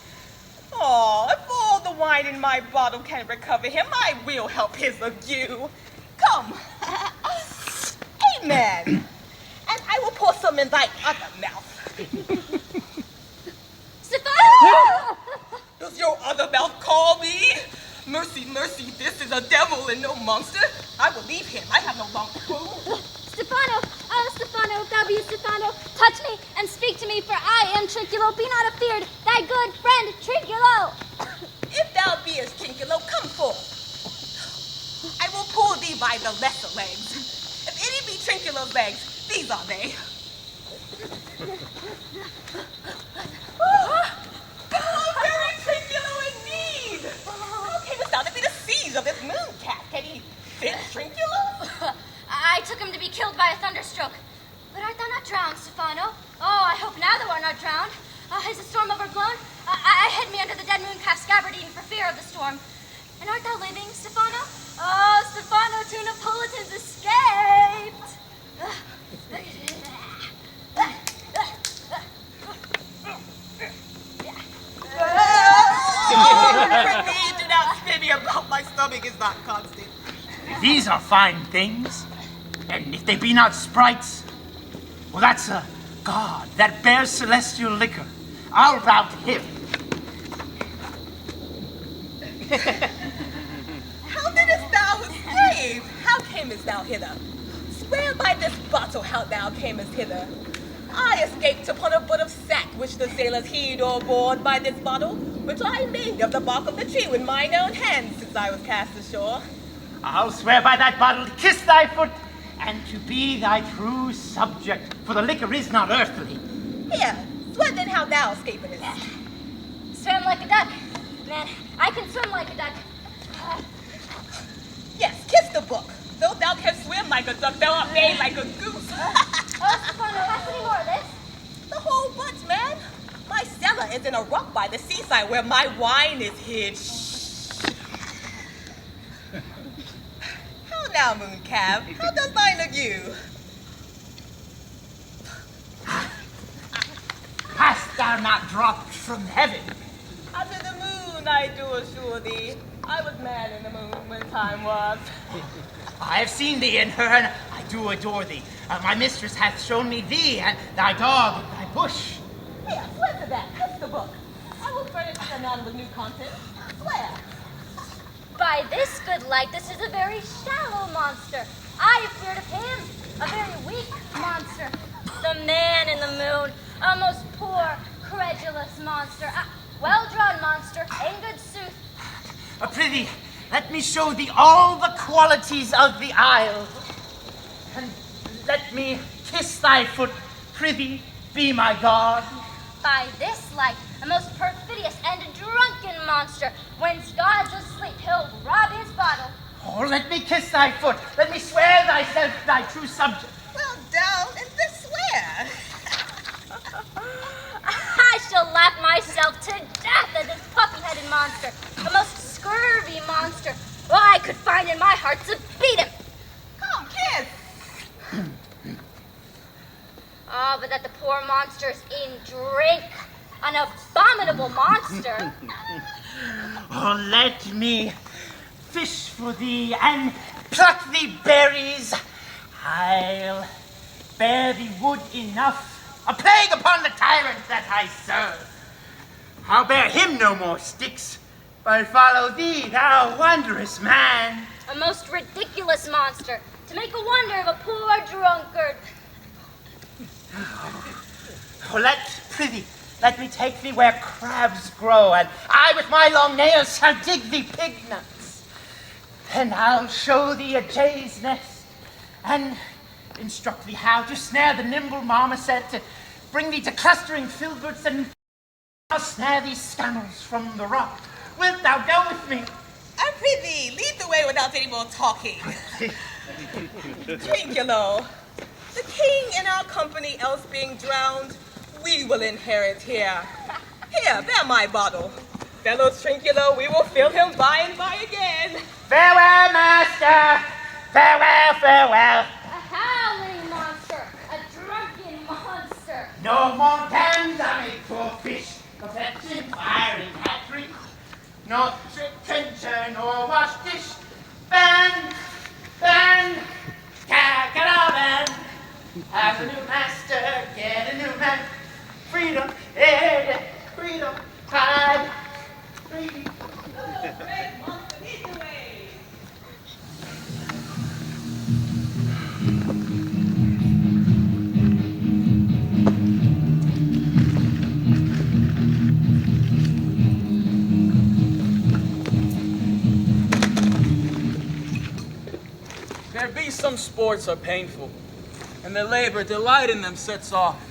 Oh, if all the wine in my bottle can recover him, I will help his ague. Come. Amen. And I will pour some in thy other mouth. Stefano! Does your other mouth call me? Mercy, mercy, this is a devil and no monster. I will leave him. I have no longer clue. Stefano, Stefano, if thou be Stefano, touch me and speak to me, for I am Trinculo. Be not afeard, thy good friend Trinculo. If thou beest Trinculo, come forth. I will pull thee by the lesser legs. If any be Trinculo's legs, these are they. Very Trinculo indeed. How camest thou to be the seas of this moon cat? Can he fit Trinculo? I took him to be killed by a thunderstroke. But art thou not drowned, Stefano? Oh, I hope now thou art not drowned. Is the storm overblown? I hid me under the dead moon calf's gabardine for fear of the storm. And art thou living, Stefano? Oh, Stefano, 2 Napolitans escaped. Do not spin me about. My stomach is not constant. These are fine things. And if they be not sprites, well, that's a god that bears celestial liquor. I'll rout him. How didst thou escape? How camest thou hither? Swear by this bottle how thou camest hither. I escaped upon a butt of sack which the sailors heed o'erboard by this bottle, which I made of the bark of the tree with mine own hands since I was cast ashore. I'll swear by that bottle to kiss thy foot and to be thy true subject, for the liquor is not earthly. Here, swear then how thou escapedest. Swim like a duck. Man, I can swim like a duck. Yes, kiss the book. Though thou canst swim like a duck, thou art made like a goose. Stefano, hast any more of this? The whole bunch, man. My cellar is in a rock by the seaside where my wine is hid. How now, Mooncalf? How does thine ague? Hast thou not dropped from heaven? Under the moon, I do assure thee. I was man in the moon when time was. I have seen thee in her, and I do adore thee. My mistress hath shown me thee, and thy dog, thy bush. Here, swear to that. That's the book. I will furnish the nun with new content. Swear. By this good light, this is a very shallow monster. I have feared of him, a very weak monster. The man in the moon, a most poor, credulous monster. A well-drawn monster, in good sooth. Prithee, let me show thee all the qualities of the isle. And let me kiss thy foot, prithee, be my God. By this light, a most perfidious and drunken monster. Whence God's asleep, he'll rob his bottle. Oh, let me kiss thy foot. Let me swear thyself thy true subject. Well, down and this swear. I shall laugh myself to death at this puppy-headed monster, the most scurvy monster. Oh, I could find in my heart to beat him. Come, kiss. Oh, but that the poor monster's in drink. An abominable monster. Oh, let me fish for thee and pluck thee berries. I'll bear thee wood enough, a plague upon the tyrant that I serve. I'll bear him no more sticks, but follow thee, thou wondrous man. A most ridiculous monster, to make a wonder of a poor drunkard. Oh, prithee, let me take thee where crabs grow, and I with my long nails shall dig thee pig nuts. Then I'll show thee a jay's nest, and instruct thee how to snare the nimble marmoset, to bring thee to clustering filberts, and I'll snare these scammers from the rock. Wilt thou go with me? I prithee, lead the way without any more talking. Trinculo, the king in our company else being drowned, we will inherit here. Here, bear my bottle. Fellow Trinculo, we will fill him by and by again. Farewell, master. Farewell, farewell. A howling monster, a drunken monster. No more dams I make for fish, nor fetching fire in hat drink, nor trick trencher, nor wash dish. Ban, ban, ca-ca-da-ban. Have a new master, get a new man. Freedom, yeah, freedom, hide, freedom. Red monster, lead the way. There be some sports are painful, and their labor delight in them sets off.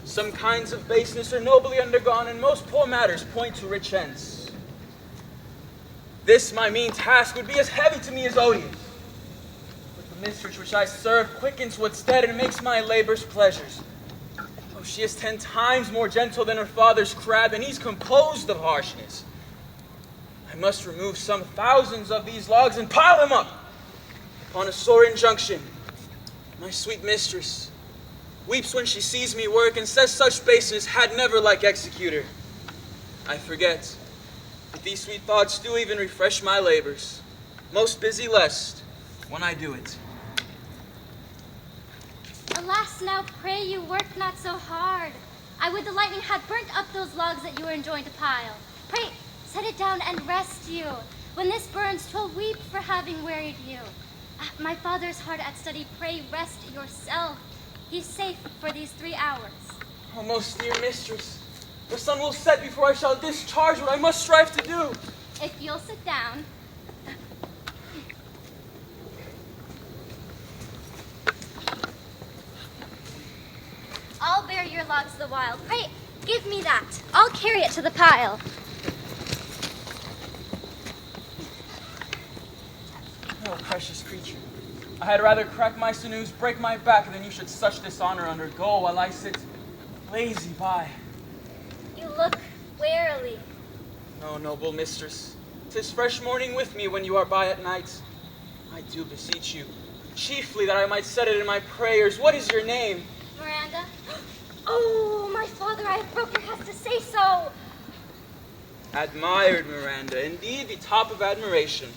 Some kinds of baseness are nobly undergone, and most poor matters point to rich ends. This my mean task would be as heavy to me as odious. But the mistress which I serve quickens what's dead and makes my labors pleasures. Oh, she is 10 times more gentle than her father's crab, and he's composed of harshness. I must remove some thousands of these logs and pile them up upon a sore injunction. My sweet mistress weeps when she sees me work, and says such baseness had never like executor. I forget, but these sweet thoughts do even refresh my labors. Most busy lest when I do it. Alas, now pray you work not so hard. I would the lightning had burnt up those logs that you were enjoined to pile. Pray, set it down and rest you. When this burns, 'twill weep for having wearied you. My father's hard at study, pray rest yourself. He's safe for these 3 hours. Oh, most dear mistress, the sun will set before I shall discharge what I must strive to do. If you'll sit down. I'll bear your logs the while. Pray, give me that. I'll carry it to the pile. Oh, precious creature, I had rather crack my sinews, break my back, than you should such dishonor undergo while I sit lazy by. You look wearily. No, noble mistress, 'tis fresh morning with me when you are by at night. I do beseech you, chiefly that I might set it in my prayers. What is your name? Miranda? Oh, my father, I have broke your head to say so. Admired, Miranda, indeed the top of admiration,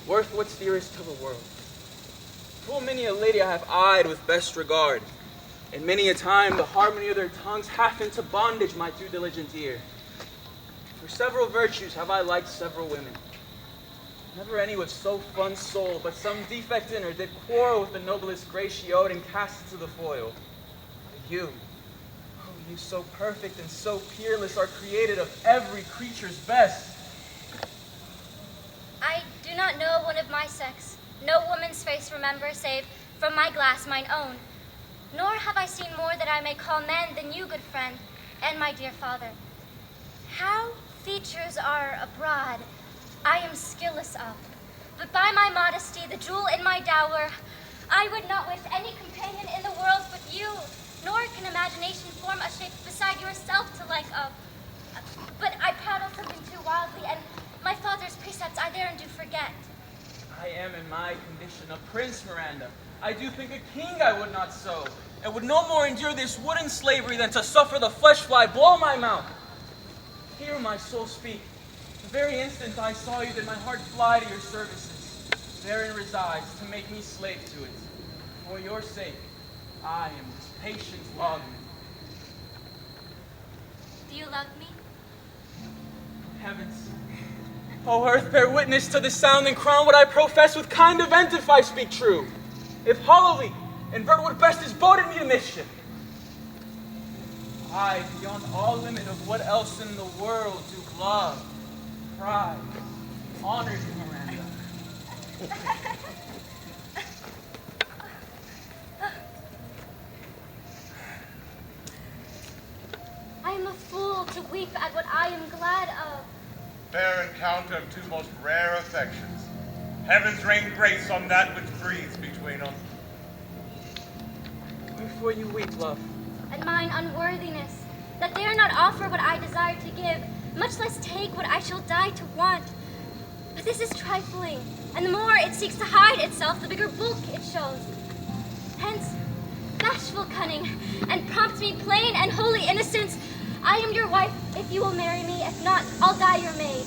worth what's dearest to the world. Full many a lady I have eyed with best regard, and many a time the harmony of their tongues hath into bondage my too diligent ear. For several virtues have I liked several women. Never any with so fun soul, but some defect in her did quarrel with the noblest grace she owed and cast it to the foil. But you, oh, you so perfect and so peerless, are created of every creature's best. I do not know one of my sex, no woman's face remember, save from my glass mine own. Nor have I seen more that I may call men than you, good friend, and my dear father. How features are abroad, I am skilless of, but by my modesty, the jewel in my dower, I would not wish any companion in the world but you, nor can imagination form a shape beside yourself to like of. But I prattle something too wildly, and my father's precepts I there and do forget. I am in my condition a prince, Miranda. I do think a king I would not so, and would no more endure this wooden slavery than to suffer the flesh fly blow my mouth. Hear my soul speak. The very instant I saw you did my heart fly to your services. Therein resides to make me slave to it. For your sake, I am this patient logman. Do you love me? Heavens, O earth, bear witness to the sounding crown what I profess with kind event if I speak true. If hollowly, and bird what best is boded me to mischief. I, beyond all limit of what else in the world do love, pride, honor you, Miranda. I am a fool to weep at what I am glad of. Fair encounter of two most rare affections. Heavens rain grace on that which breathes between them. Wherefore you weep, love? And mine unworthiness, that dare not offer what I desire to give, much less take what I shall die to want. But this is trifling, and the more it seeks to hide itself, the bigger bulk it shows. Hence, bashful cunning, and prompts me plain and holy innocence. I am your wife, if you will marry me. If not, I'll die your maid.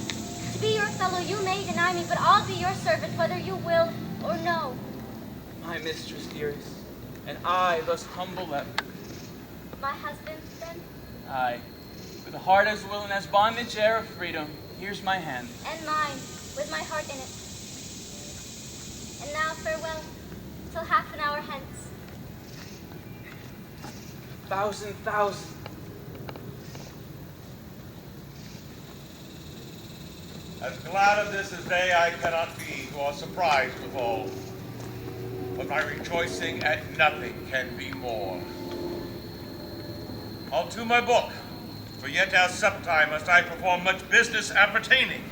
To be your fellow, you may deny me, but I'll be your servant, whether you will or no. My mistress, dearest, and I thus humble ever. My husband, then? Aye, with a heart as willing as bondage heir of freedom, here's my hand. And mine, with my heart in it. And now farewell, till half an hour hence. Thousand. As glad of this as they I cannot be, who are surprised withal. But my rejoicing at nothing can be more. I'll to my book, for yet as sometime must I perform much business appertaining.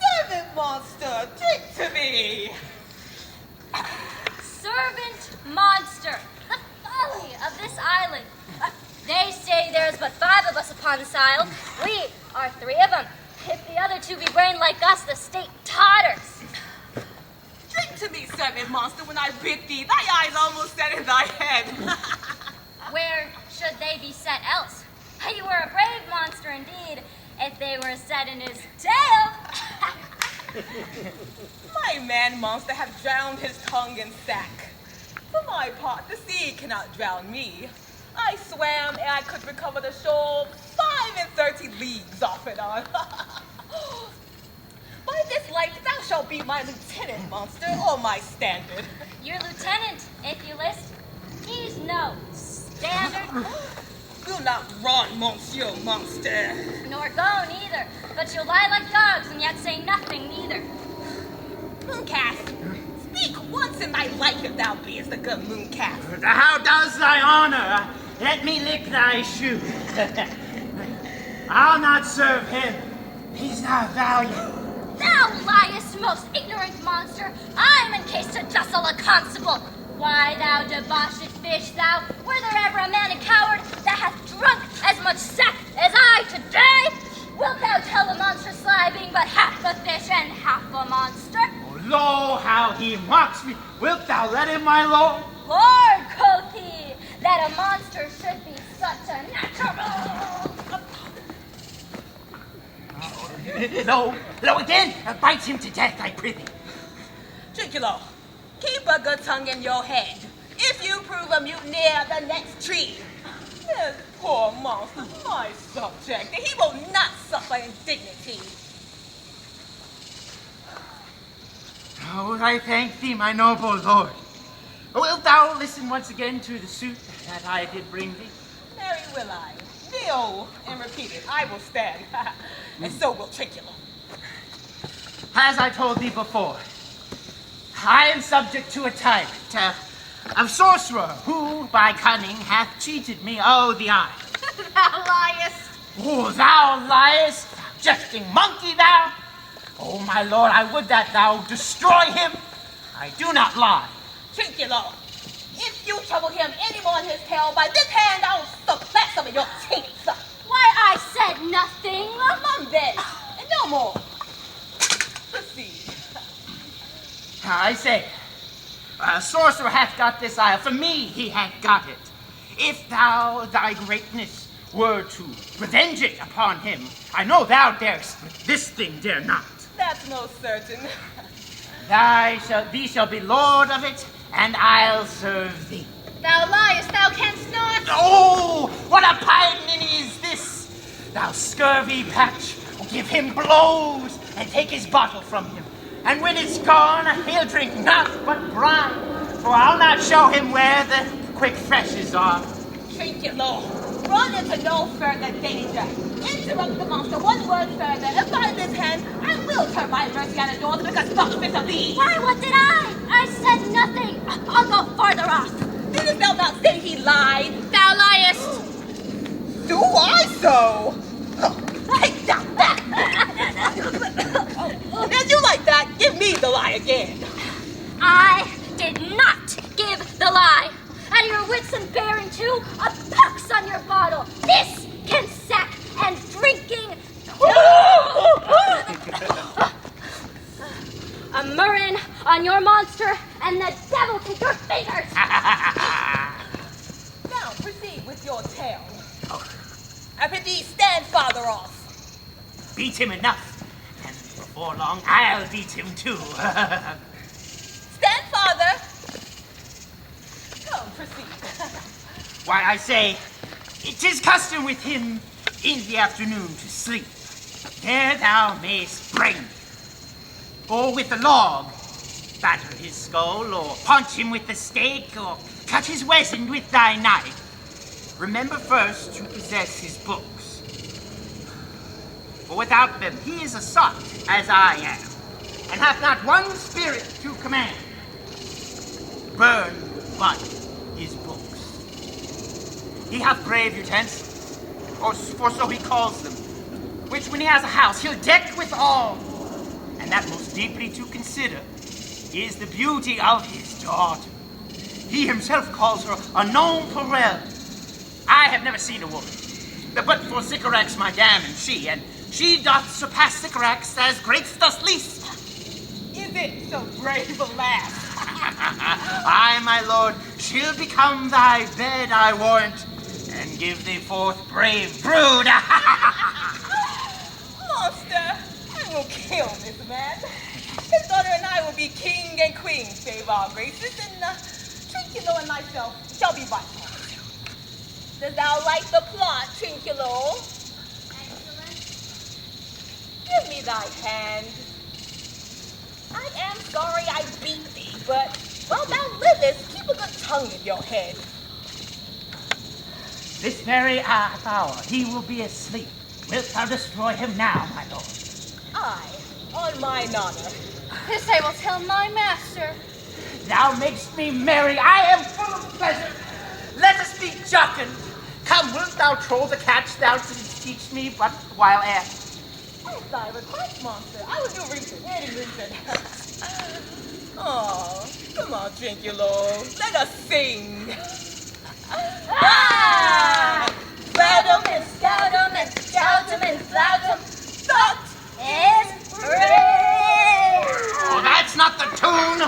Servant monster, drink to me! Servant monster, the folly of this island. They say there's but 5 of us upon this isle. We are 3 of them. If the other 2 be brained like us, the state totters. Drink to me, servant monster, when I bid thee. Thy eyes almost set in thy head. Where should they be set else? You were a brave monster indeed, if they were set in his tail. My man monster have drowned his tongue in sack. For my part, the sea cannot drown me. I swam and I could recover the shore 35 leagues off and on. By this light, thou shalt be my lieutenant, monster, or my standard. Your lieutenant, if you list. He's no standard. Will not run, monsieur monster. Nor go neither, but you'll lie like dogs and yet say nothing neither. Cass, Speak once in thy life if thou beest a good mooncalf. How does thy honor? Let me lick thy shoe. I'll not serve him. He's not valiant. Thou liest, most ignorant monster! I'm in case to jostle a constable. Why, thou debauched fish, thou, were there ever a man and coward that hath drunk as much sack as I today? Wilt thou tell the monster sly being but half a fish and half a monster? Oh, lo, how he mocks me. Wilt thou let him, my lord? Lord, quoth he, that a monster should be such a natural. Lo again, bite him to death, I prithee. Trinculo, keep a good tongue in your head. If you prove a mutineer the next tree, this poor monster, my subject, he will not suffer indignity. Oh, I thank thee, my noble lord. Wilt thou listen once again to the suit that I did bring thee? Very will I. Kneel and repeat it. I will stand. And so will Trinculo. As I told thee before, I am subject to a tyrant, a sorcerer who, by cunning, hath cheated me of the eye. Thou liest. Oh, thou liest, thou jesting monkey, thou! Oh, my lord, I would that thou destroy him. I do not lie. Trinculo, if you trouble him any more in his tail, by this hand I'll supplant some of your teeth. Why, I said nothing. Mum, then, and no more. Proceed. I say, a sorcerer hath got this isle. For me he hath got it. If thou, thy greatness, were to revenge it upon him, I know thou darest, but this thing dare not. That's most certain. Thee shall be lord of it, and I'll serve thee. Thou liest, thou canst not. Oh, what a pioneer is this! Thou scurvy patch, give him blows, and take his bottle from him. And when it's gone, he'll drink naught but brine, for I'll not show him where the quick freshes are. Trinculo, run into no further danger. Interrupt the monster one word further, and by this hand, I will turn my mercy on the doors because fuck fit of thee. Why, what did I? I said nothing. I'll go farther off. Didst thou not say he lied? Thou liest. Do I so? Take down that! As you like that, give me the lie again. I did not give the lie. Out of your wits and bearing too, a pox on your bottle. This can sack and drinking. A murrain on your monster, and the devil take your fingers. Now proceed with your tale. I prithee stand farther off. Beat him enough, and before long I'll beat him too. Stand farther. Come, proceed. Why, I say, it is custom with him in the afternoon to sleep. There thou mayst bring him. Or with a log, batter his skull, or punch him with a stake, or cut his weasand with thy knife. Remember first to possess his books. For without them he is a sot, as I am, and hath not one spirit to command. Burn but his books. He hath grave utensils, for so he calls them, which when he has a house he'll deck with all. And that most deeply to consider is the beauty of his daughter. He himself calls her a nonpareil. I have never seen a woman, but for Sycorax my dam and she doth surpass Sycorax as great doth least. Is it so brave a lass? Aye, my lord, she'll become thy bed, I warrant, and give thee forth brave brood. Monster, I will kill this man. His daughter and I will be king and queen, save our graces, and Trinculo and myself shall be vital. Does thou like the plot, Trinculo? Excellent. Give me thy hand. I am sorry I beat thee, but while thou livest, keep a good tongue in your head. This very hour he will be asleep. Wilt thou destroy him now, my lord? I, on mine honor. This I will tell my master. Thou makest me merry, I am full of pleasure. Let us be jocund. Come, wilt thou troll the catch thou didst teach me but while ere? Oh, thou request, monster. I will do reason, any reason. Oh, come on, Trinculo. Let us sing. Flatum and scoutum and scoutum and flatum. Thought is free. Oh, that's not the tune.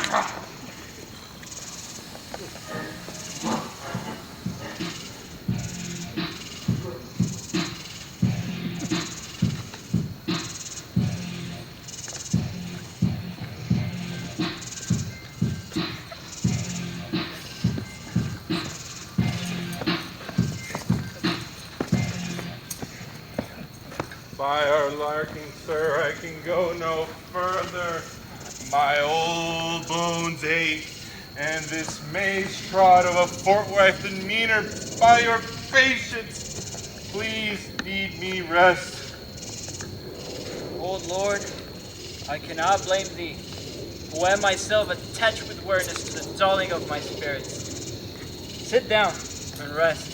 By our larking, sir, I can go no further. My old bones ache, and this maze trot of a fortwife demeanor by your patience. Please bid me rest. Old Lord, I cannot blame thee, who am myself attached with weariness to the dulling of my spirits. Sit down and rest.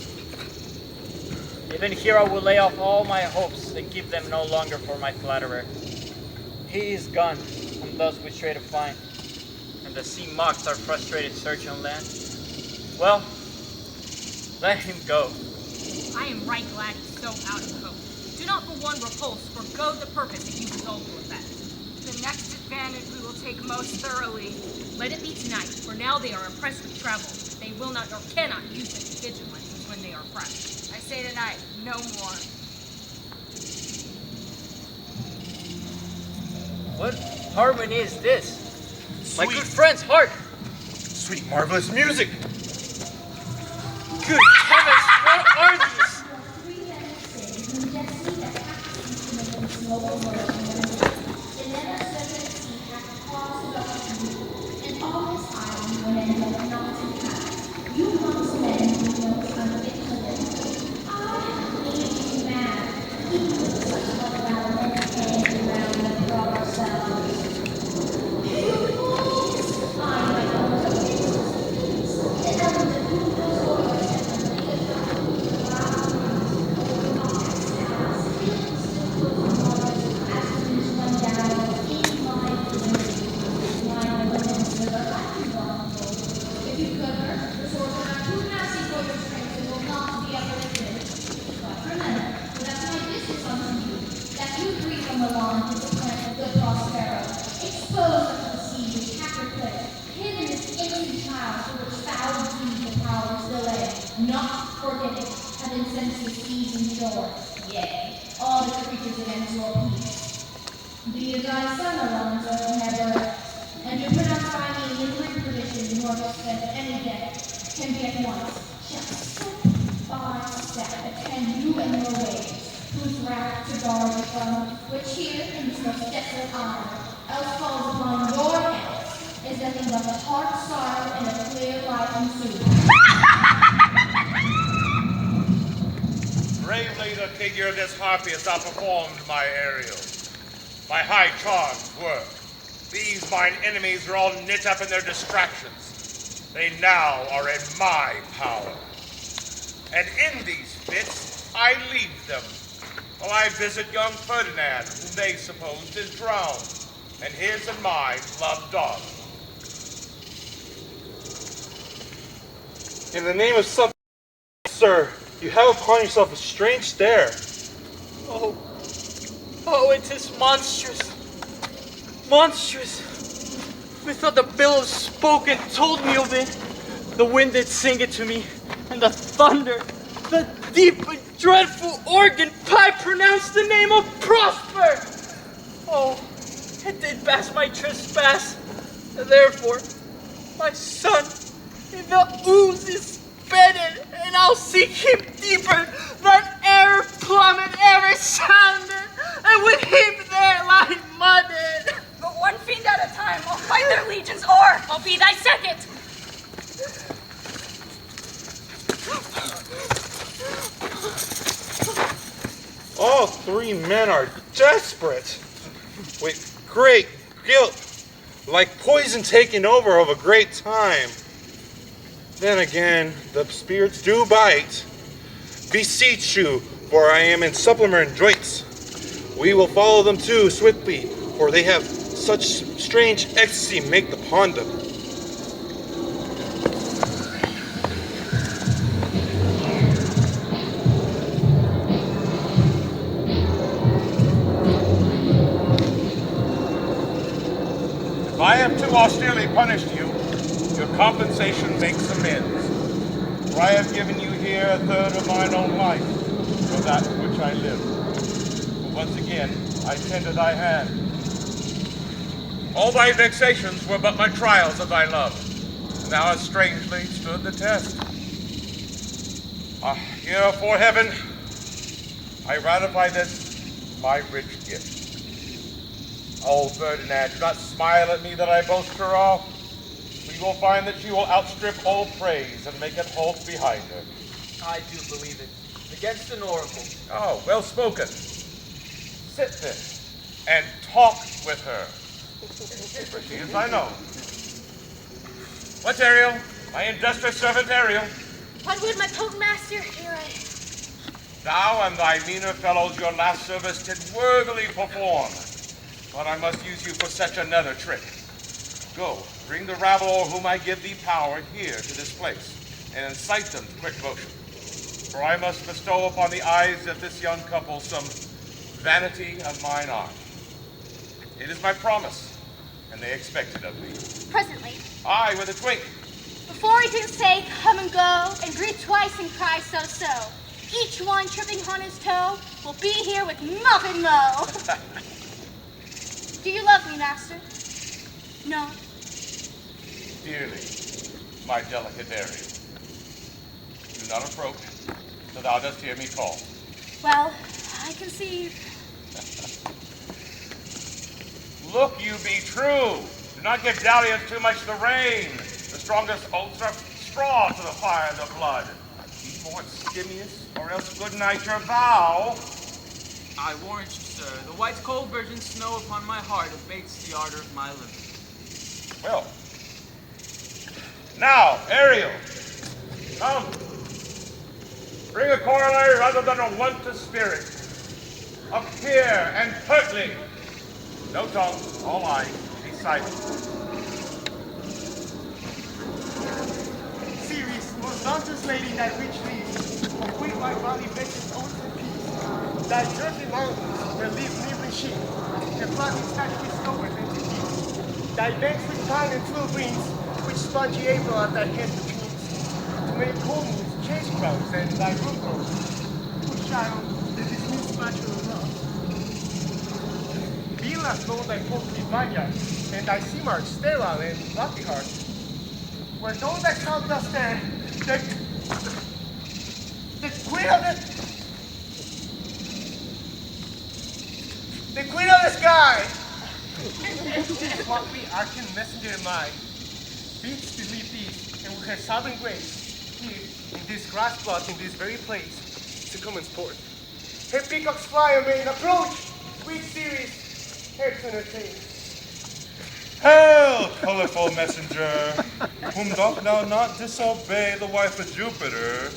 Even here I will lay off all my hopes and keep them no longer for my flatterer. He is gone, whom thus we try to find, and the sea mocks our frustrated search on land. Well, let him go. I am right glad he's so out of hope. Do not for one repulse, forgo the purpose if you resolve to effect. The next advantage we will take most thoroughly. Let it be tonight, for now they are oppressed with travel. They will not or cannot use such vigilance as when they are fresh. I say tonight, no more. What harmony is this? My Sweet. good friend's heart! Sweet, marvelous music. Good heavens, what are these? Bravely the figure of this harpiest outperformed my aerial. My high charms work. These mine enemies are all knit up in their distractions. They now are in my power. And in these fits, I leave them, while I visit young Ferdinand, whom they supposed is drowned, and his and mine loved dog. In the name of something, sir, you have upon yourself a strange stare. Oh, it is monstrous. Monstrous. Methought the billows spoke and told me of it. The wind did sing it to me, and the thunder, the deep and dreadful organ pipe pronounced the name of Prosper. Oh, it did pass my trespass. Therefore, my son in the ooze is bedded, and I'll seek him deeper than e'er plummet ever sounded, and with him there lie mudded. But one fiend at a time, I'll fight their legions, or I'll be thy second. All three men are desperate. With great guilt, like poison taking over of a great time. Then again, the spirits do bite. Beseech you, for I am in supplement joints. We will follow them too swiftly, for they have such strange ecstasy make upon them. If I have too austerely punished you, your compensation makes amends. For I have given you here a third of mine own life, for that which I live. For once again, I tender thy hand. All thy vexations were but my trials of thy love, and thou hast strangely stood the test. Here, for heaven, I ratify this, my rich gift. Oh, Ferdinand, do not smile at me that I boast her off. For you will find that she will outstrip all praise and make it halt behind her. I do believe it. Against an oracle. Oh, well spoken. Sit then and talk with her. For she is I know. What, Ariel? My industrious servant Ariel. What would my potent master hear it? Thou and thy meaner fellows your last service did worthily perform. But I must use you for such another trick. Go, bring the rabble whom I give thee power here to this place, and incite them to quick motion. For I must bestow upon the eyes of this young couple some vanity of mine art. It is my promise, and they expect it of me. Presently. Aye, with a twink. Before we do say come and go, and greet twice and cry so-so, each one tripping on his toe will be here with Muffin Mo. Do you love me, master? No. Dearly, my delicate Ariel. Do not approach, so thou dost hear me call. Well, I conceive. Look you be true. Do not give dalliance too much the rein. The strongest oaths are straw to the fire and the blood. Be more Stimius, or else good night your vow. I warrant you, sir, the white cold virgin snow upon my heart abates the ardor of my liver. Well, now, Ariel, come. Bring a corollary rather than a want to spirit. Appear and pertly. No tongue, all eyes, be silent. Ceres, most dauntless lady that rich leaves, of quick my body vexes own for peace. Thy earthly mountains where live neighboring sheep, and flooding statues stowers and to keep. Thy banks with pine and twill greens, which spongy April at thy head betweens. To make cold moons, chase crowds, and thy room grows. Who child, that is mismatched love. Villas know thy poultry vineyard, and thy sea marks sterile and rocky heart. Where those that count us there, the queen of the queen of the sky. What we arcane messenger mind, beats believe these, and with her sovereign grace, here, in this grass plot, in this very place, to come and sport. Her peacocks fly amain, approach, sweet Ceres, here to entertain. Hail, colorful messenger, whom doth thou not disobey the wife of Jupiter,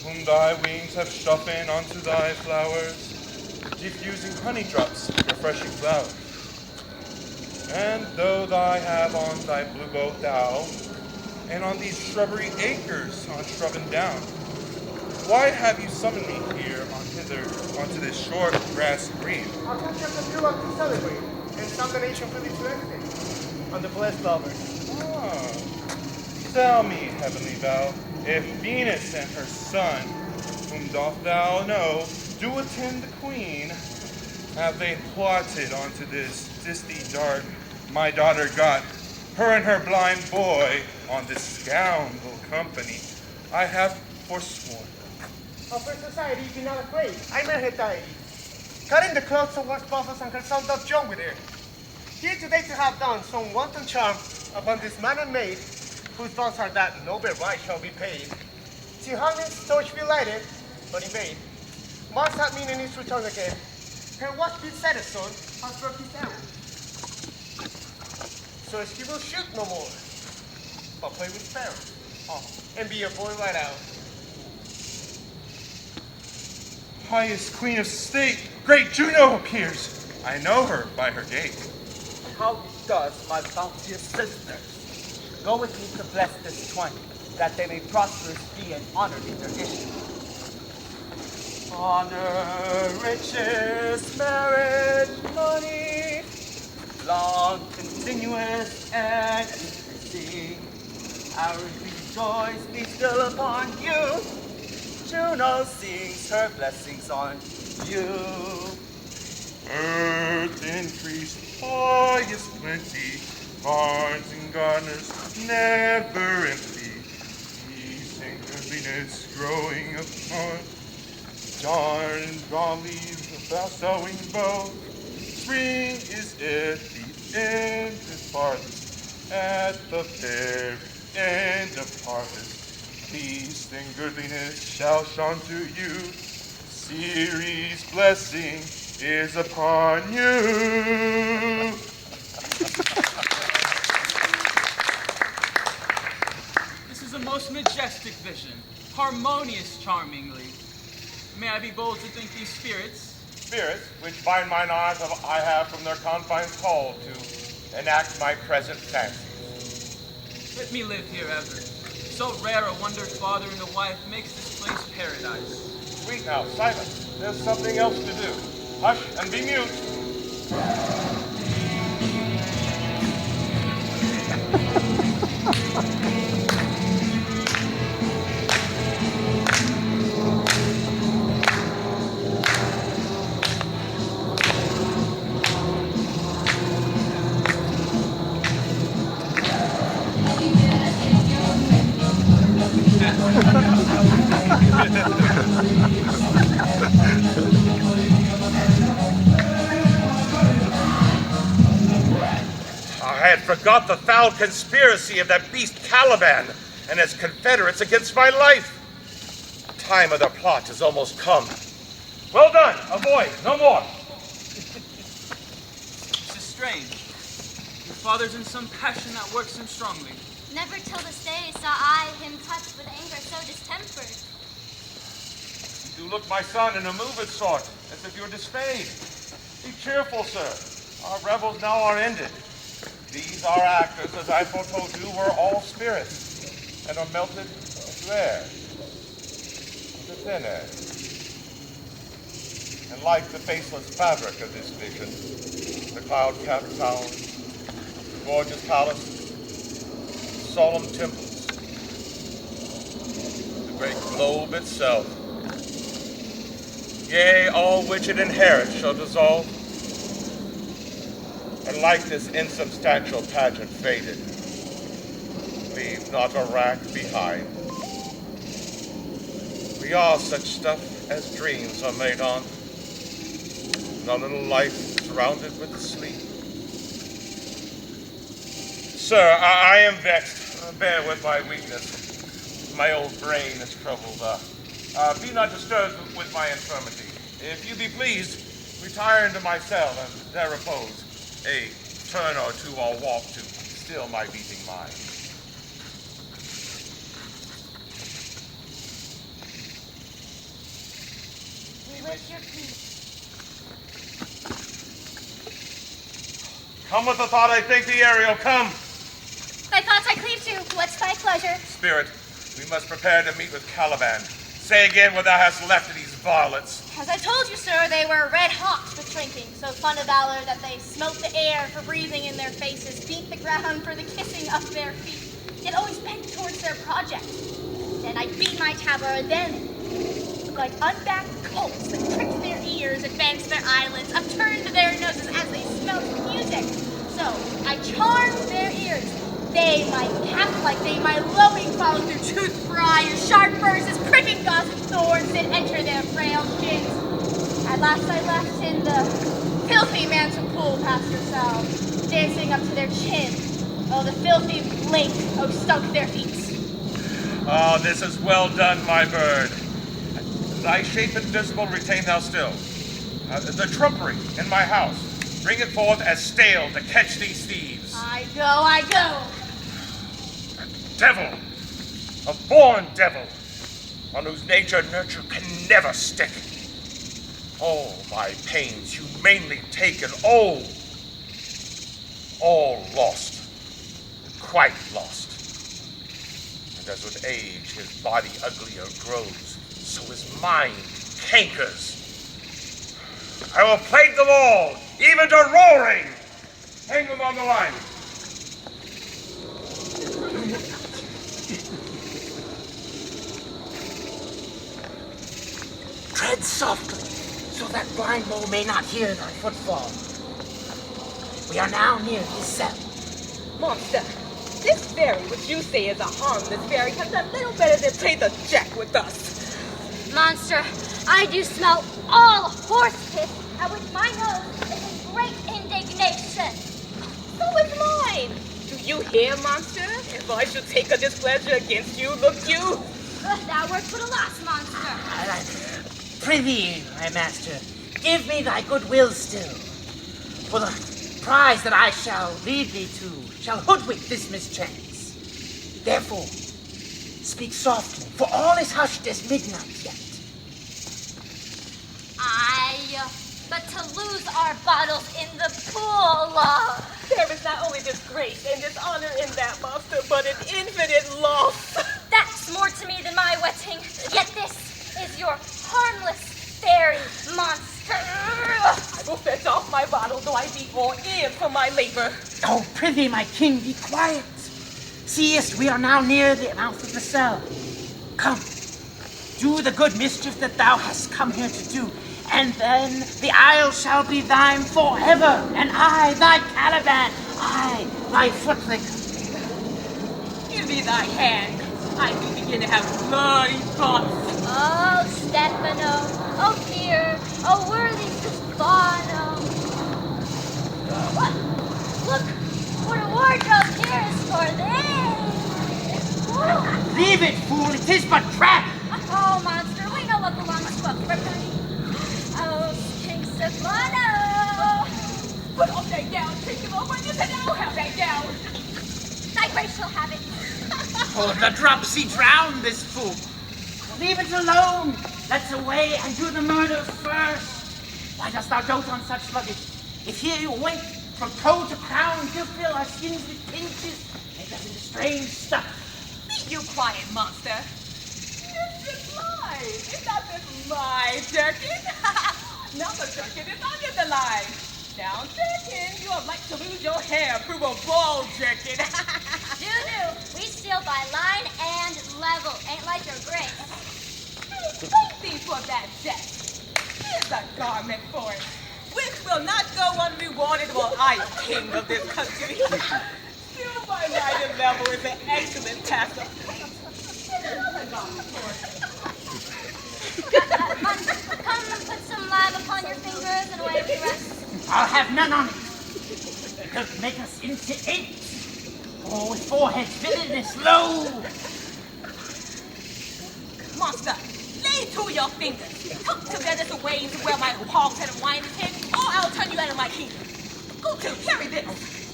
whom thy wings have sharpened onto thy flowers, diffusing honey drops, refreshing flowers. And though thou have on thy blue boat thou, and on these shrubbery acres on shrub and down, why have you summoned me here onto this short grass green? I'll come just a few to celebrate, and some the nation privy to everything, on the blessed lovers. Ah, tell me, heavenly thou, if Venus and her son, whom doth thou know, do attend the queen, have they plotted onto this disty dark my daughter got, her and her blind boy, on this scoundrel company, I have forsworn. Of her society, be not afraid. I met her deity. Cut in the clothes of what buffers and her son doth join with her. Here today to have done some wanton charm upon this man and maid, whose thoughts are that no bare right shall be paid. Till Hunting's torch be lighted, but in vain. Mars had mean in his return again. Her watch be set, son, has worked his errand. first he will shoot no more, but play with sparrows. And be a boy right out. Highest queen of state, great Juno appears. I know her by her gait. How does my bounteous sisters? Go with me to bless this twine, that they may prosperous be and honored in their issue. Honor, riches, merit, money, long, continuous, and increasing. Our rejoice be still upon you. Juno sings her blessings on you. Earth increased, highest plenty, barns and gardeners never empty. Peace and goodliness growing upon, darn and broad leaves without sowing bow. Spring is at the end and farthest, at the fair end of harvest. Peace and goodliness shall shine to you. Ceres' blessing is upon you. This is a most majestic vision, harmonious charmingly. May I be bold to think these spirits? Spirits, which by mine eyes I have from their confines called to enact my present fancies. Let me live here ever. So rare a wonder father and a wife makes this place paradise. Sweet now, silence. There's something else to do. Hush and be mute. I had forgot the foul conspiracy of that beast Caliban and his confederates against my life. The time of their plot is almost come. Well done, avoid, no more. This is strange. Your father's in some passion that works him strongly. Never till this day saw I him touched with anger so distempered. You do look, my son, in a moved sort, as if you're dismayed. Be cheerful, sir. Our revels now are ended. These our actors, as I foretold you, were all spirits, and are melted into air, into thin air. And like the faceless fabric of this vision, the cloud-capped towers, gorgeous palaces, solemn temples, the great globe itself, yea, all which it inherits shall dissolve, and like this insubstantial pageant faded, leave not a rack behind. We are such stuff as dreams are made on, and our little life surrounded with sleep. Sir, I am vexed. Bear with my weakness. My old brain is troubled. Be not disturbed with my infirmity. If you be pleased, retire into my cell and there repose. A turn or two I'll walk to still my beating mind. We wish your peace. Come with the thought, I think the Ariel, come. Thy thoughts I cleave to. What's thy pleasure? Spirit, we must prepare to meet with Caliban. Say again what thou hast left of these varlets. As I told you, sir, they were red hot with drinking, so fond of valor that they smote the air for breathing in their faces, beat the ground for the kissing of their feet, yet always bent towards their project. Then I beat my tabor, then, like unbacked colts that pricked their ears, advanced their eyelids, upturned their noses as they smelt music. So I charmed their ears. They my cap like they my lowing followed through tooth briars, sharp verses, pricking gossip thorns that enter their frail chins. At last I left in the filthy mantle pool past yourselves, dancing up to their chin, while the filthy lake stunk their feet. Ah, this is well done, my bird. Thy shape and dismal retain thou still. The trumpery in my house, bring it forth as stale to catch these thieves. I go. Devil, a born devil, on whose nature nurture can never stick. All my pains humanely taken, all lost, quite lost. And as with age his body uglier grows, so his mind cankers. I will plague them all, even to roaring. Hang them on the line. Tread softly, so that blind mole may not hear thy footfall. We are now near his cell. Monster, this fairy, which you say is a harmless fairy, has done little better than play the jack with us. Monster, I do smell all horse piss, at which my nose is in great indignation. So is mine. Do you hear, monster? If I should take a displeasure against you, look you. That works for the last monster. Prithee, my master, give me thy goodwill still. For the prize that I shall lead thee to shall hoodwink this mischance. Therefore, speak softly, for all is hushed as midnight yet. But to lose our bottles in the pool. There is not only disgrace and dishonor in that, monster, but an infinite loss. That's more to me than my wetting. Yet this is your harmless fairy monster. I will fetch off my bottle, though I be all in for my labor. Oh, prithee, my king, be quiet. Seest, we are now near the mouth of the cell. Come, do the good mischief that thou hast come here to do, and then the isle shall be thine forever, and I thy Caliban, I thy footlicker. Give me thy hand. I do begin to have bloody thoughts. Oh, Stefano. Oh, dear. Oh, worthy Stefano. Look, what a wardrobe here is for thee. Leave it, fool, it is but trap. Oh, monster, we know what belongs to a cripple. Oh, King Stefano. Put off that gown, take him over, and you said I'll have that gown. Thy grace shall have it. For the dropsy drown this fool. Leave it alone. Let's away and do the murder first. Why dost thou dote on such luggage? If here you wait, from toe to crown, you fill our skins with pinches, make us into strange stuff. Be you quiet, monster. This is mine. It's not this my jerkin. Now the jerkin is under the line. Now, jerkin, you are like to lose your hair. Prove a ball jerkin. Do. We steal by line and level. Ain't like your grace. Thank thee for that jest. Here's a garment for it, which will not go unrewarded while I am king of this country. Still by line and level is an excellent passer. Come and put some lime upon your fingers and away we rest. I'll have none on it. It'll make us into apes. Oh, with foreheads villainous low. Monster, lay to your fingers. Hook together the ways where my hog's head and wine is hid, or I'll turn you out of my kingdom. Go to, carry this.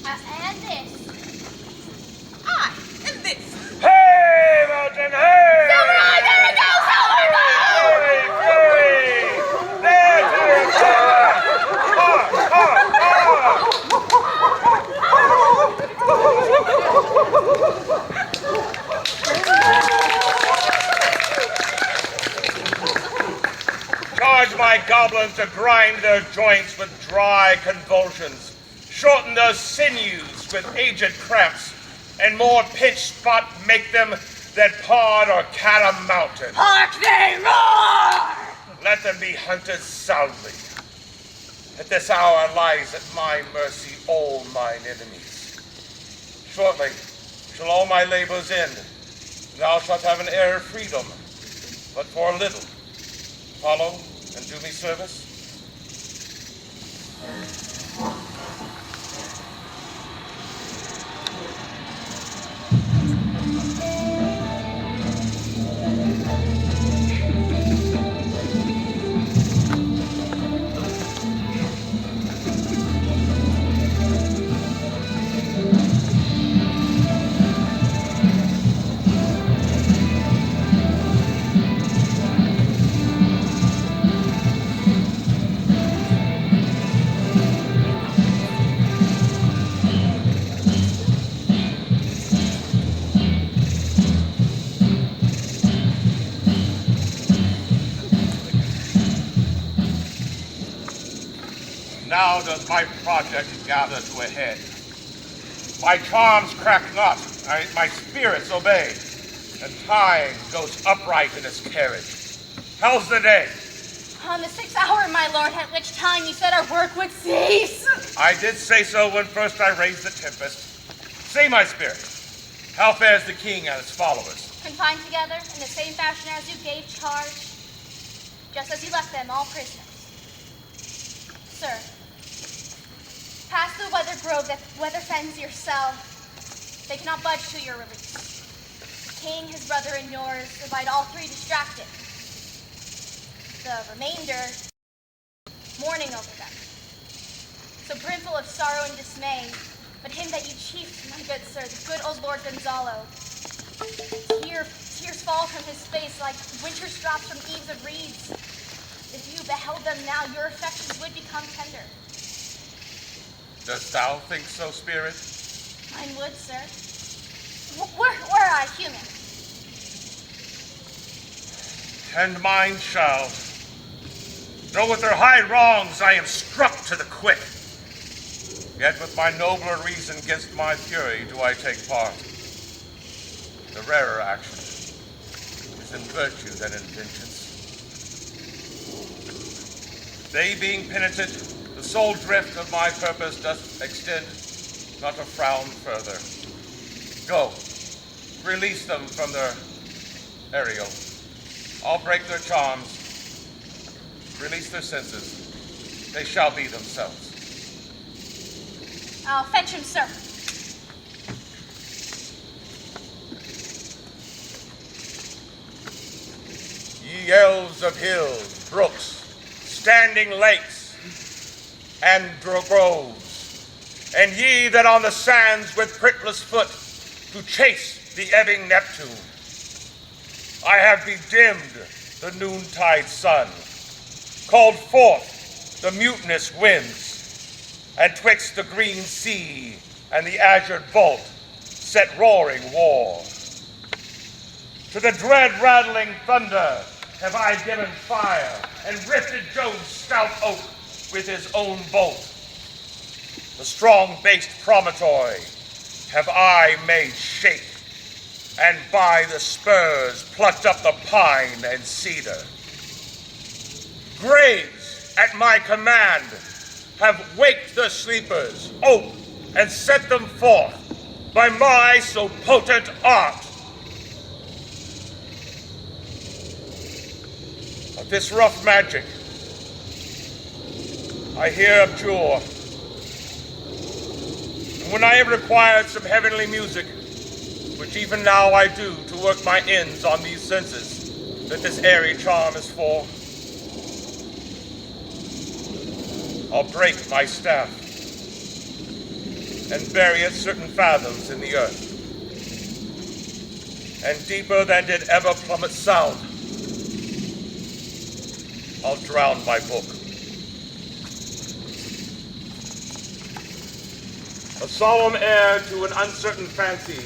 And this. I, and this. Hey, Mountain, hey! Silver Eye, there it goes, Silver Fury! There's your power! Charge my goblins to grind their joints with dry convulsions, shorten their sinews with aged cramps, and more pinch spot make them than pod or catamountain. Hark they roar! Let them be hunted soundly. At this hour lies at my mercy all mine enemies. Shortly shall all my labors end. Thou shalt have an air of freedom, but for a little. Follow and do me service. now does my project gather to a head. My charms crack not, my spirits obey, and time goes upright in its carriage. How's the day? On the 6th hour, my lord, at which time you said our work would cease. I did say so when first I raised the Tempest. Say, my spirit, how fares the king and his followers? Confined together in the same fashion as you gave charge, just as you left them all prisoners. Sir, past the weather grove that weather fends your cell, they cannot budge to your release. The king, his brother, and yours abide all three distracted. The remainder mourning over them. So brimful of sorrow and dismay, but him that you chiefed, my good sir, the good old Lord Gonzalo. Tears fall from his face like winter's drops from eaves of reeds. If you beheld them now, your affections would become tender. Dost thou think so, spirit? Mine would, sir. Were I human. And mine shall. Though with their high wrongs I am struck to the quick, yet with my nobler reason against my fury do I take part. The rarer action is in virtue than in vengeance. They being penitent, the sole drift of my purpose doth extend not a frown further. Go, release them from their Ariel. I'll break their charms, release their senses. They shall be themselves. I'll fetch him, sir. Ye elves of hills, brooks, standing lakes, and groves, and ye that on the sands with prickless foot do chase the ebbing Neptune, I have bedimmed the noontide sun, called forth the mutinous winds, and twixt the green sea and the azured vault set roaring war. To the dread rattling thunder have I given fire, and rifted Jove's stout oak with his own bolt. The strong-based promontory have I made shake, and by the spurs plucked up the pine and cedar. Graves at my command have waked the sleepers, oak, and set them forth by my so potent art. Of this rough magic I here abjure, and when I have required some heavenly music, which even now I do to work my ends on these senses that this airy charm is for, I'll break my staff and bury it certain fathoms in the earth, and deeper than did ever plummet sound, I'll drown my book. A solemn heir to an uncertain fancy,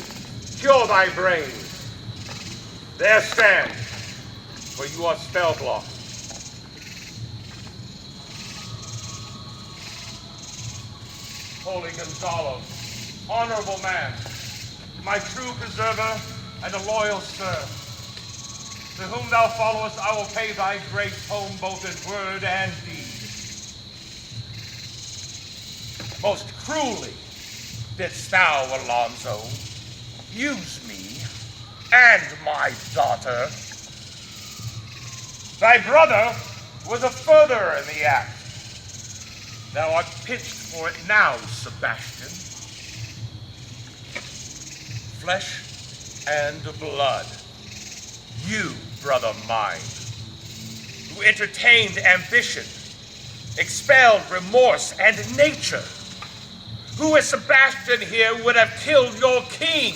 cure thy brains. There stand, for you are spell-blocked. Holy Gonzalo, honorable man, my true preserver and a loyal serf. To whom thou followest, I will pay thy grace home both in word and deed. Most cruelly didst thou, Alonso, use me and my daughter. Thy brother was a furtherer in the act. Thou art pitched for it now, Sebastian. Flesh and blood. You, brother mine, who entertained ambition, expelled remorse and nature, who as Sebastian here would have killed your king.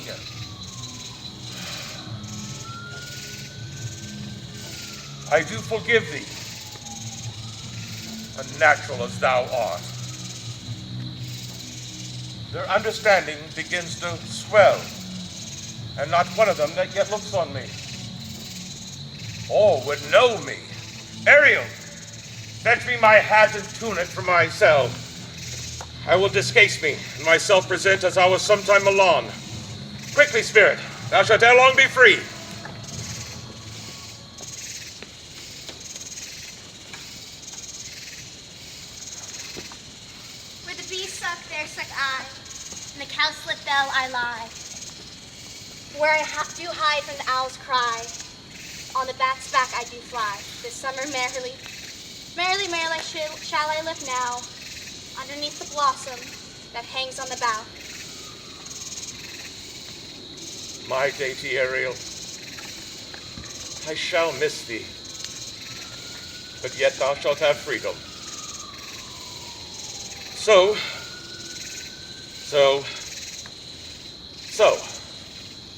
I do forgive thee, unnatural as thou art. Their understanding begins to swell, and not one of them that yet looks on me. All would know me. Ariel, fetch me my hat and tunic for myself, I will discase me, and myself present as I was sometime Milan. Quickly, spirit, thou shalt ere long be free. Where the bees suck, there suck I. In the cowslip bell I lie. Where I do hide from the owl's cry. On the bat's back I do fly. This summer merrily, merrily, merrily shall I live now. Underneath the blossom that hangs on the bough. My dainty Ariel, I shall miss thee, but yet thou shalt have freedom. So,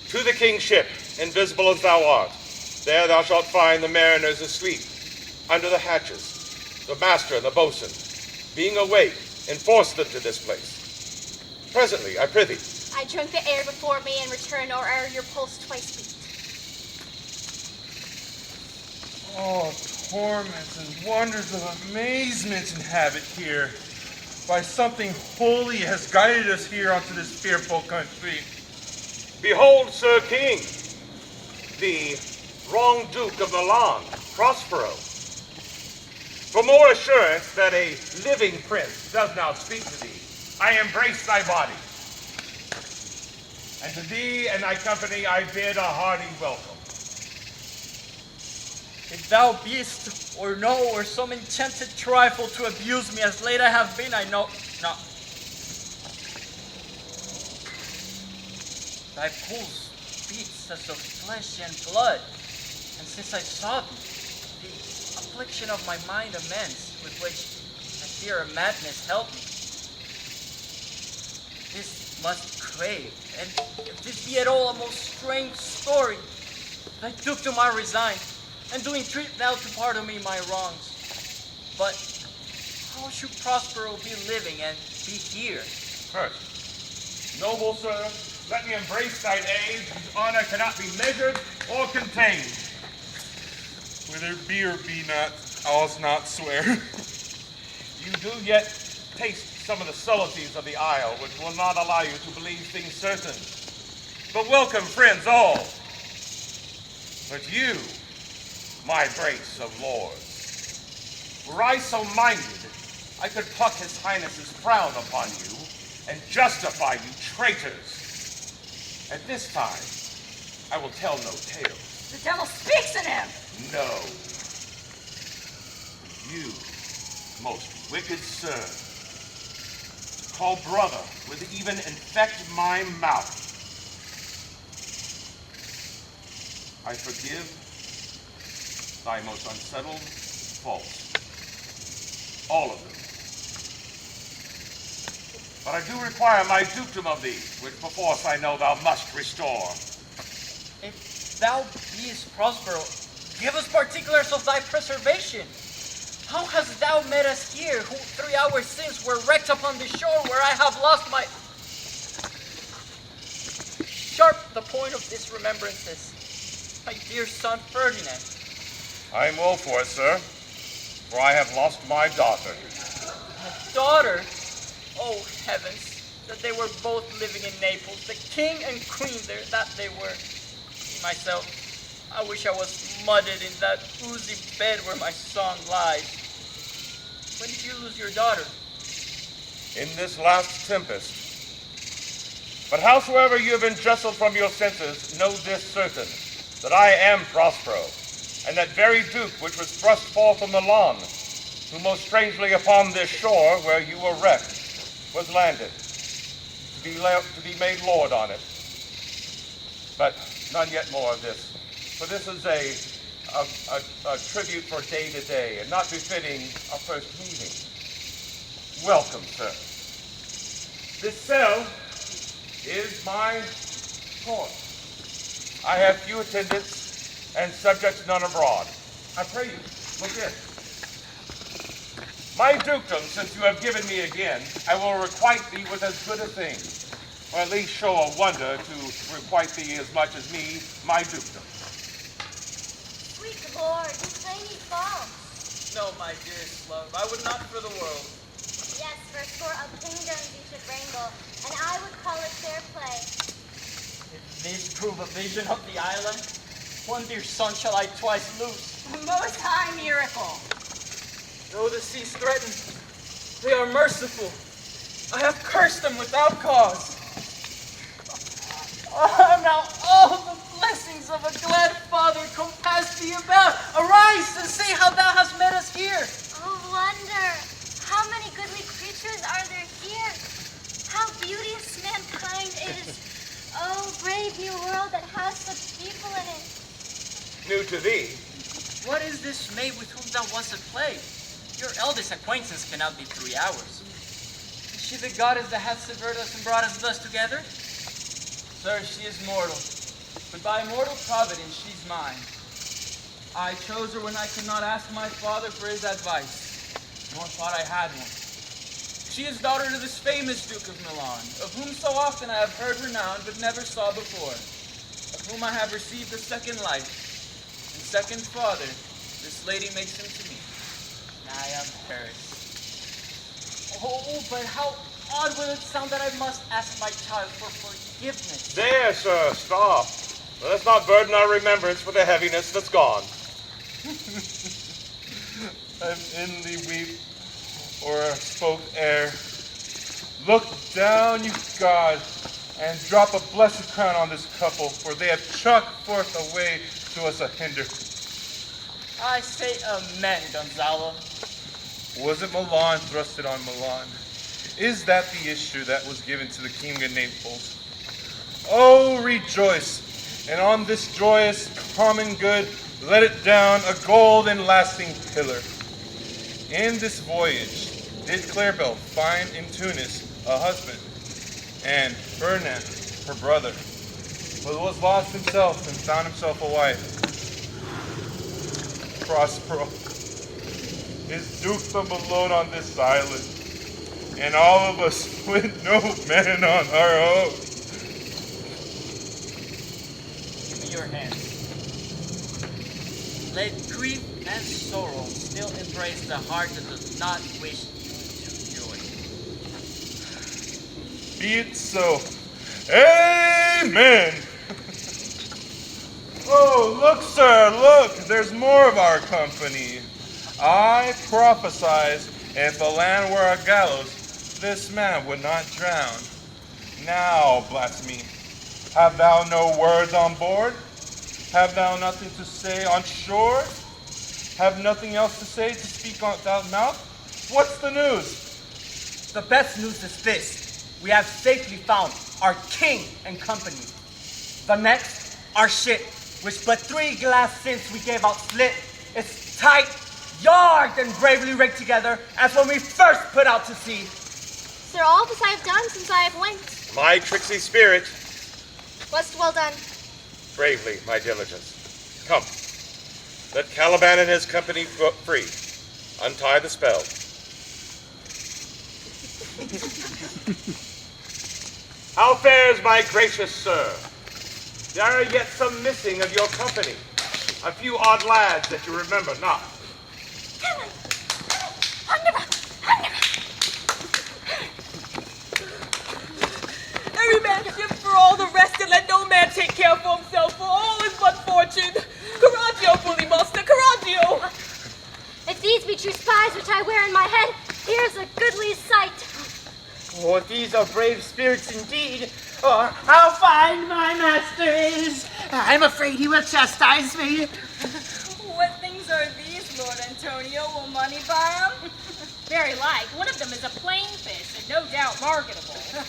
to the king's ship, invisible as thou art. There thou shalt find the mariners asleep, under the hatches, the master and the boatswain, being awake, enforced them to this place. Presently, I prithee. I drink the air before me and return, or ere your pulse twice beat. Oh, torments and wonders of amazement inhabit here. By something holy has guided us here onto this fearful country. Behold, Sir King, the wrong Duke of Milan, Prospero. For more assurance that a living prince does now speak to thee, I embrace thy body. And to thee and thy company I bid a hearty welcome. If thou beest, or no, or some enchanted trifle to abuse me as late I have been, I know not. Thy pulse beats as of flesh and blood, and since I saw thee, the affliction of my mind amends, with which I fear a madness help me. This must crave, and if this be at all a most strange story, thy dukedom I resign, and do entreat thou to pardon me my wrongs. But how should Prospero be living and be here? First, noble sir, let me embrace thine age, whose honor cannot be measured or contained. Whether be or be not, I'll not swear. You do yet taste some of the subtleties of the isle, which will not allow you to believe things certain. But welcome, friends all. But you, my brace of lords, were I so minded, I could pluck his highness's frown upon you and justify you traitors. At this time, I will tell no tales. The devil speaks in him! No. You, most wicked sir, call brother would even infect my mouth. I forgive thy most unsettled faults. All of them. But I do require my dukedom of thee, which perforce I know thou must restore. If thou beest Prospero, give us particulars of thy preservation. How hast thou met us here, who 3 hours since were wrecked upon the shore where I have lost my... Sharp the point of these remembrances, my dear son Ferdinand. I am woe for it, sir, for I have lost my daughter. My daughter? Oh, heavens, that they were both living in Naples, the king and queen there, that they were. Me, myself, I wish I was mudded in that oozy bed where my son lies. When did you lose your daughter? In this last tempest. But howsoever you have been jostled from your senses, know this certain, that I am Prospero, and that very duke which was thrust forth from Milan, who most strangely upon this shore where you were wrecked, was landed, to be made lord on it. But none yet more of this, for this is a tribute for day to day, and not befitting a first meeting. Welcome, sir. This cell is my court. I have few attendants and subjects none abroad. I pray you, look in. My dukedom, since you have given me again, I will requite thee with as good a thing, or at least show a wonder to requite thee as much as me, my dukedom. Sweet Lord, you play me false. No, my dearest love, I would not for the world. Yes, for a score of kingdoms you should wrangle, and I would call it fair play. If this prove a vision of the island, one dear son shall I twice lose. A most high miracle. Though the seas threaten, they are merciful. I have cursed them without cause. Now all the blessings of a glad father compass thee about. Arise and see how thou hast met us here. Oh, wonder, how many goodly creatures are there here? How beauteous mankind is. Oh, brave new world that has such people in it. New to thee. What is this maid with whom thou wast at play? Your eldest acquaintance cannot be 3 hours. Is she the goddess that hath severed us and brought us thus together? Sir, she is mortal, but by mortal providence she's mine. I chose her when I could not ask my father for his advice, nor thought I had one. She is daughter to this famous Duke of Milan, of whom so often I have heard renowned but never saw before, of whom I have received a second life, and second father, this lady makes him to me. I am hers. Oh, but how odd will it sound that I must ask my child for forgiveness? There, sir, stop. Let us not burden our remembrance with a heaviness that's gone. I've inly weep, or spoke air. Look down, you God, and drop a blessed crown on this couple, for they have chalked forth a way to us a hinder. I say amen, Gonzalo. Was it Milan thrusted on Milan? Is that the issue that was given to the King of Naples? Oh, rejoice, and on this joyous common good, let it down a gold and lasting pillar. In this voyage did Claribel find in Tunis a husband, and Ferdinand her brother, but was lost himself and found himself a wife. Prospero is dukedom alone on this island, and all of us with no man on our own. Give me your hands. Let grief and sorrow still embrace the heart that does not wish you to joy. Be it so. Amen. Oh, look, sir, look. There's more of our company. I prophesied if the land were a gallows, this man would not drown. Now, blasphemy, have thou no words on board? Have thou nothing to say on shore? Have nothing else to say to speak without mouth? What's the news? The best news is this. We have safely found our king and company. The next, our ship, which but 3 glass since we gave out slit, is tight, yard, and bravely rigged together as when we first put out to sea. Sir, all this I have done since I have went. My tricksy spirit, Wast well done. bravely my diligence. Come, let Caliban and his company free. Untie the spell. How fares my gracious sir? There are yet some missing of your company. A few odd lads that you remember not. Every man shift for all the rest, and let no man take care for himself, for all is but fortune. Coraggio, bully master, coraggio! If these be true spies which I wear in my head, here's a goodly sight. Oh, these are brave spirits indeed. Oh, how fine my master is. I'm afraid he will chastise me. What things are these, Lord Antonio? Will money buy them? Very like. One of them is a plain fish, and no doubt marketable.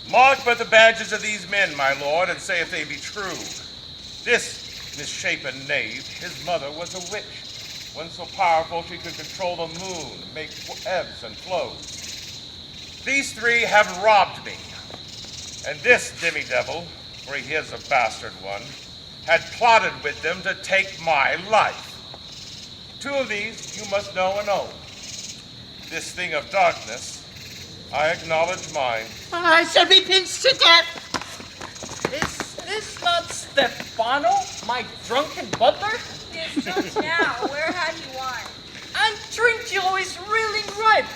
Mark but the badges of these men, my lord, and say if they be true. This misshapen knave, his mother was a witch, one so powerful she could control the moon, make ebbs and flows. These 3 have robbed me, and this demi-devil, for he is a bastard one, had plotted with them to take my life. 2 of these you must know and own. This thing of darkness, I acknowledge mine. I shall be pinched to death. Is this not Stefano, my drunken butler? He is drunk now. Where had he wine? And Trinculo is reeling ripe.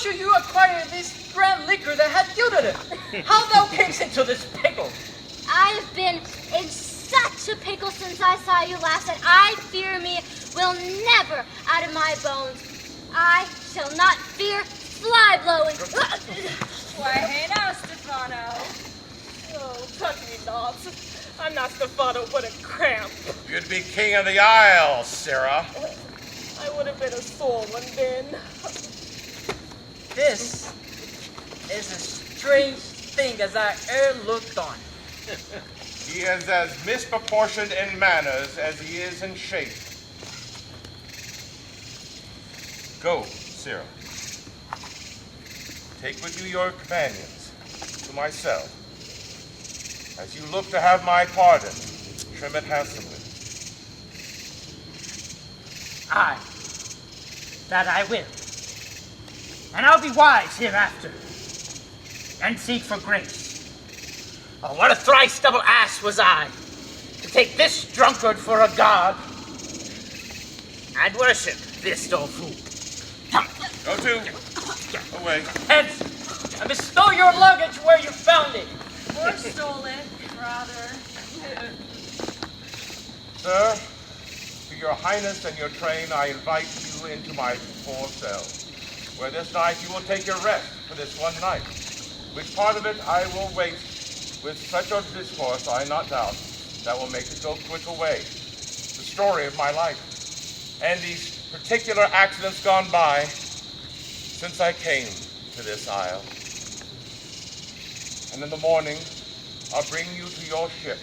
should you acquire this grand liquor that hath gilded it? How thou camest into this pickle? I have been in such a pickle since I saw you last, and I fear me will never out of my bones. I shall not fear fly blowing. Why, hey now, Stefano. Oh, touch me not. I'm not Stefano, but a cramp. You'd be king of the Isle, Sarah. I would have been a soul one then. This is a strange thing as I e'er looked on. He is as misproportioned in manners as he is in shape. Go, Sarah. Take with you your companions to my cell. As you look to have my pardon, trim it handsomely. Aye, that I will. And I'll be wise hereafter, and seek for grace. Oh, what a thrice double ass was I, to take this drunkard for a god, and worship this dull fool. Go to. Away. Hence, and bestow your luggage where you found it. Or stole it, rather. Sir, to your highness and your train, I invite you into my poor cell, where this night you will take your rest for this one night, which part of it I will waste with such a discourse, I not doubt, that will make it go quick away. The story of my life, and these particular accidents gone by since I came to this isle. And in the morning, I'll bring you to your ship,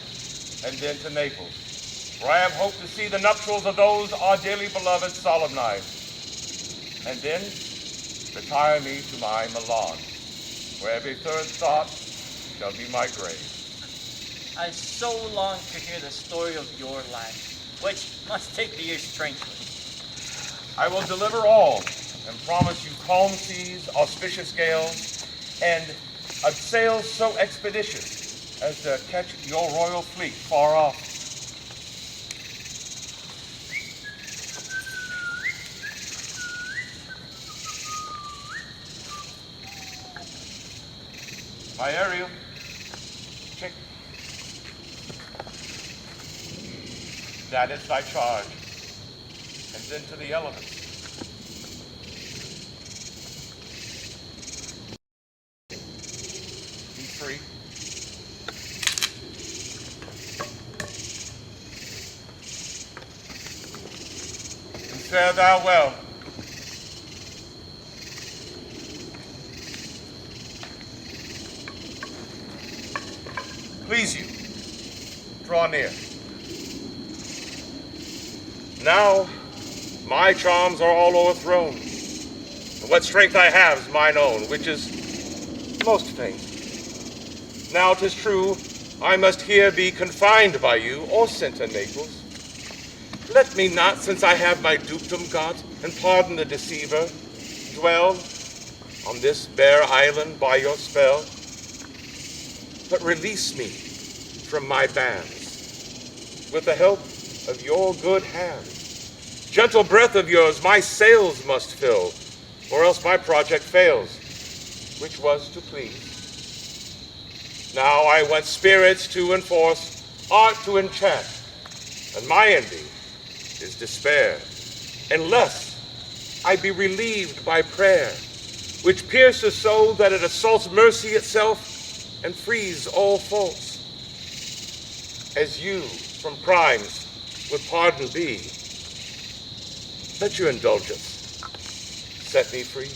and then to Naples, where I have hoped to see the nuptials of those our dearly beloved solemnized. And then retire me to my Milan, where every third thought shall be my grave. I so long to hear the story of your life, which must take the years strangely. I will deliver all, and promise you calm seas, auspicious gales, and a sail so expeditious as to catch your royal fleet far off. My Ariel, check. That is thy charge, and then to the elements. Be free. And fare thou well. Please you, draw near. Now, my charms are all overthrown. And what strength I have is mine own, which is most things. Now 'tis true, I must here be confined by you, or sent to Naples. Let me not, since I have my dukedom got, and pardon the deceiver, dwell on this bare island by your spell, but release me from my bands, with the help of your good hand. Gentle breath of yours my sails must fill, or else my project fails, which was to please. Now I want spirits to enforce, art to enchant, and my envy is despair, unless I be relieved by prayer, which pierces so that it assaults mercy itself and frees all faults. As you from crimes would pardon be, let your indulgence set me free.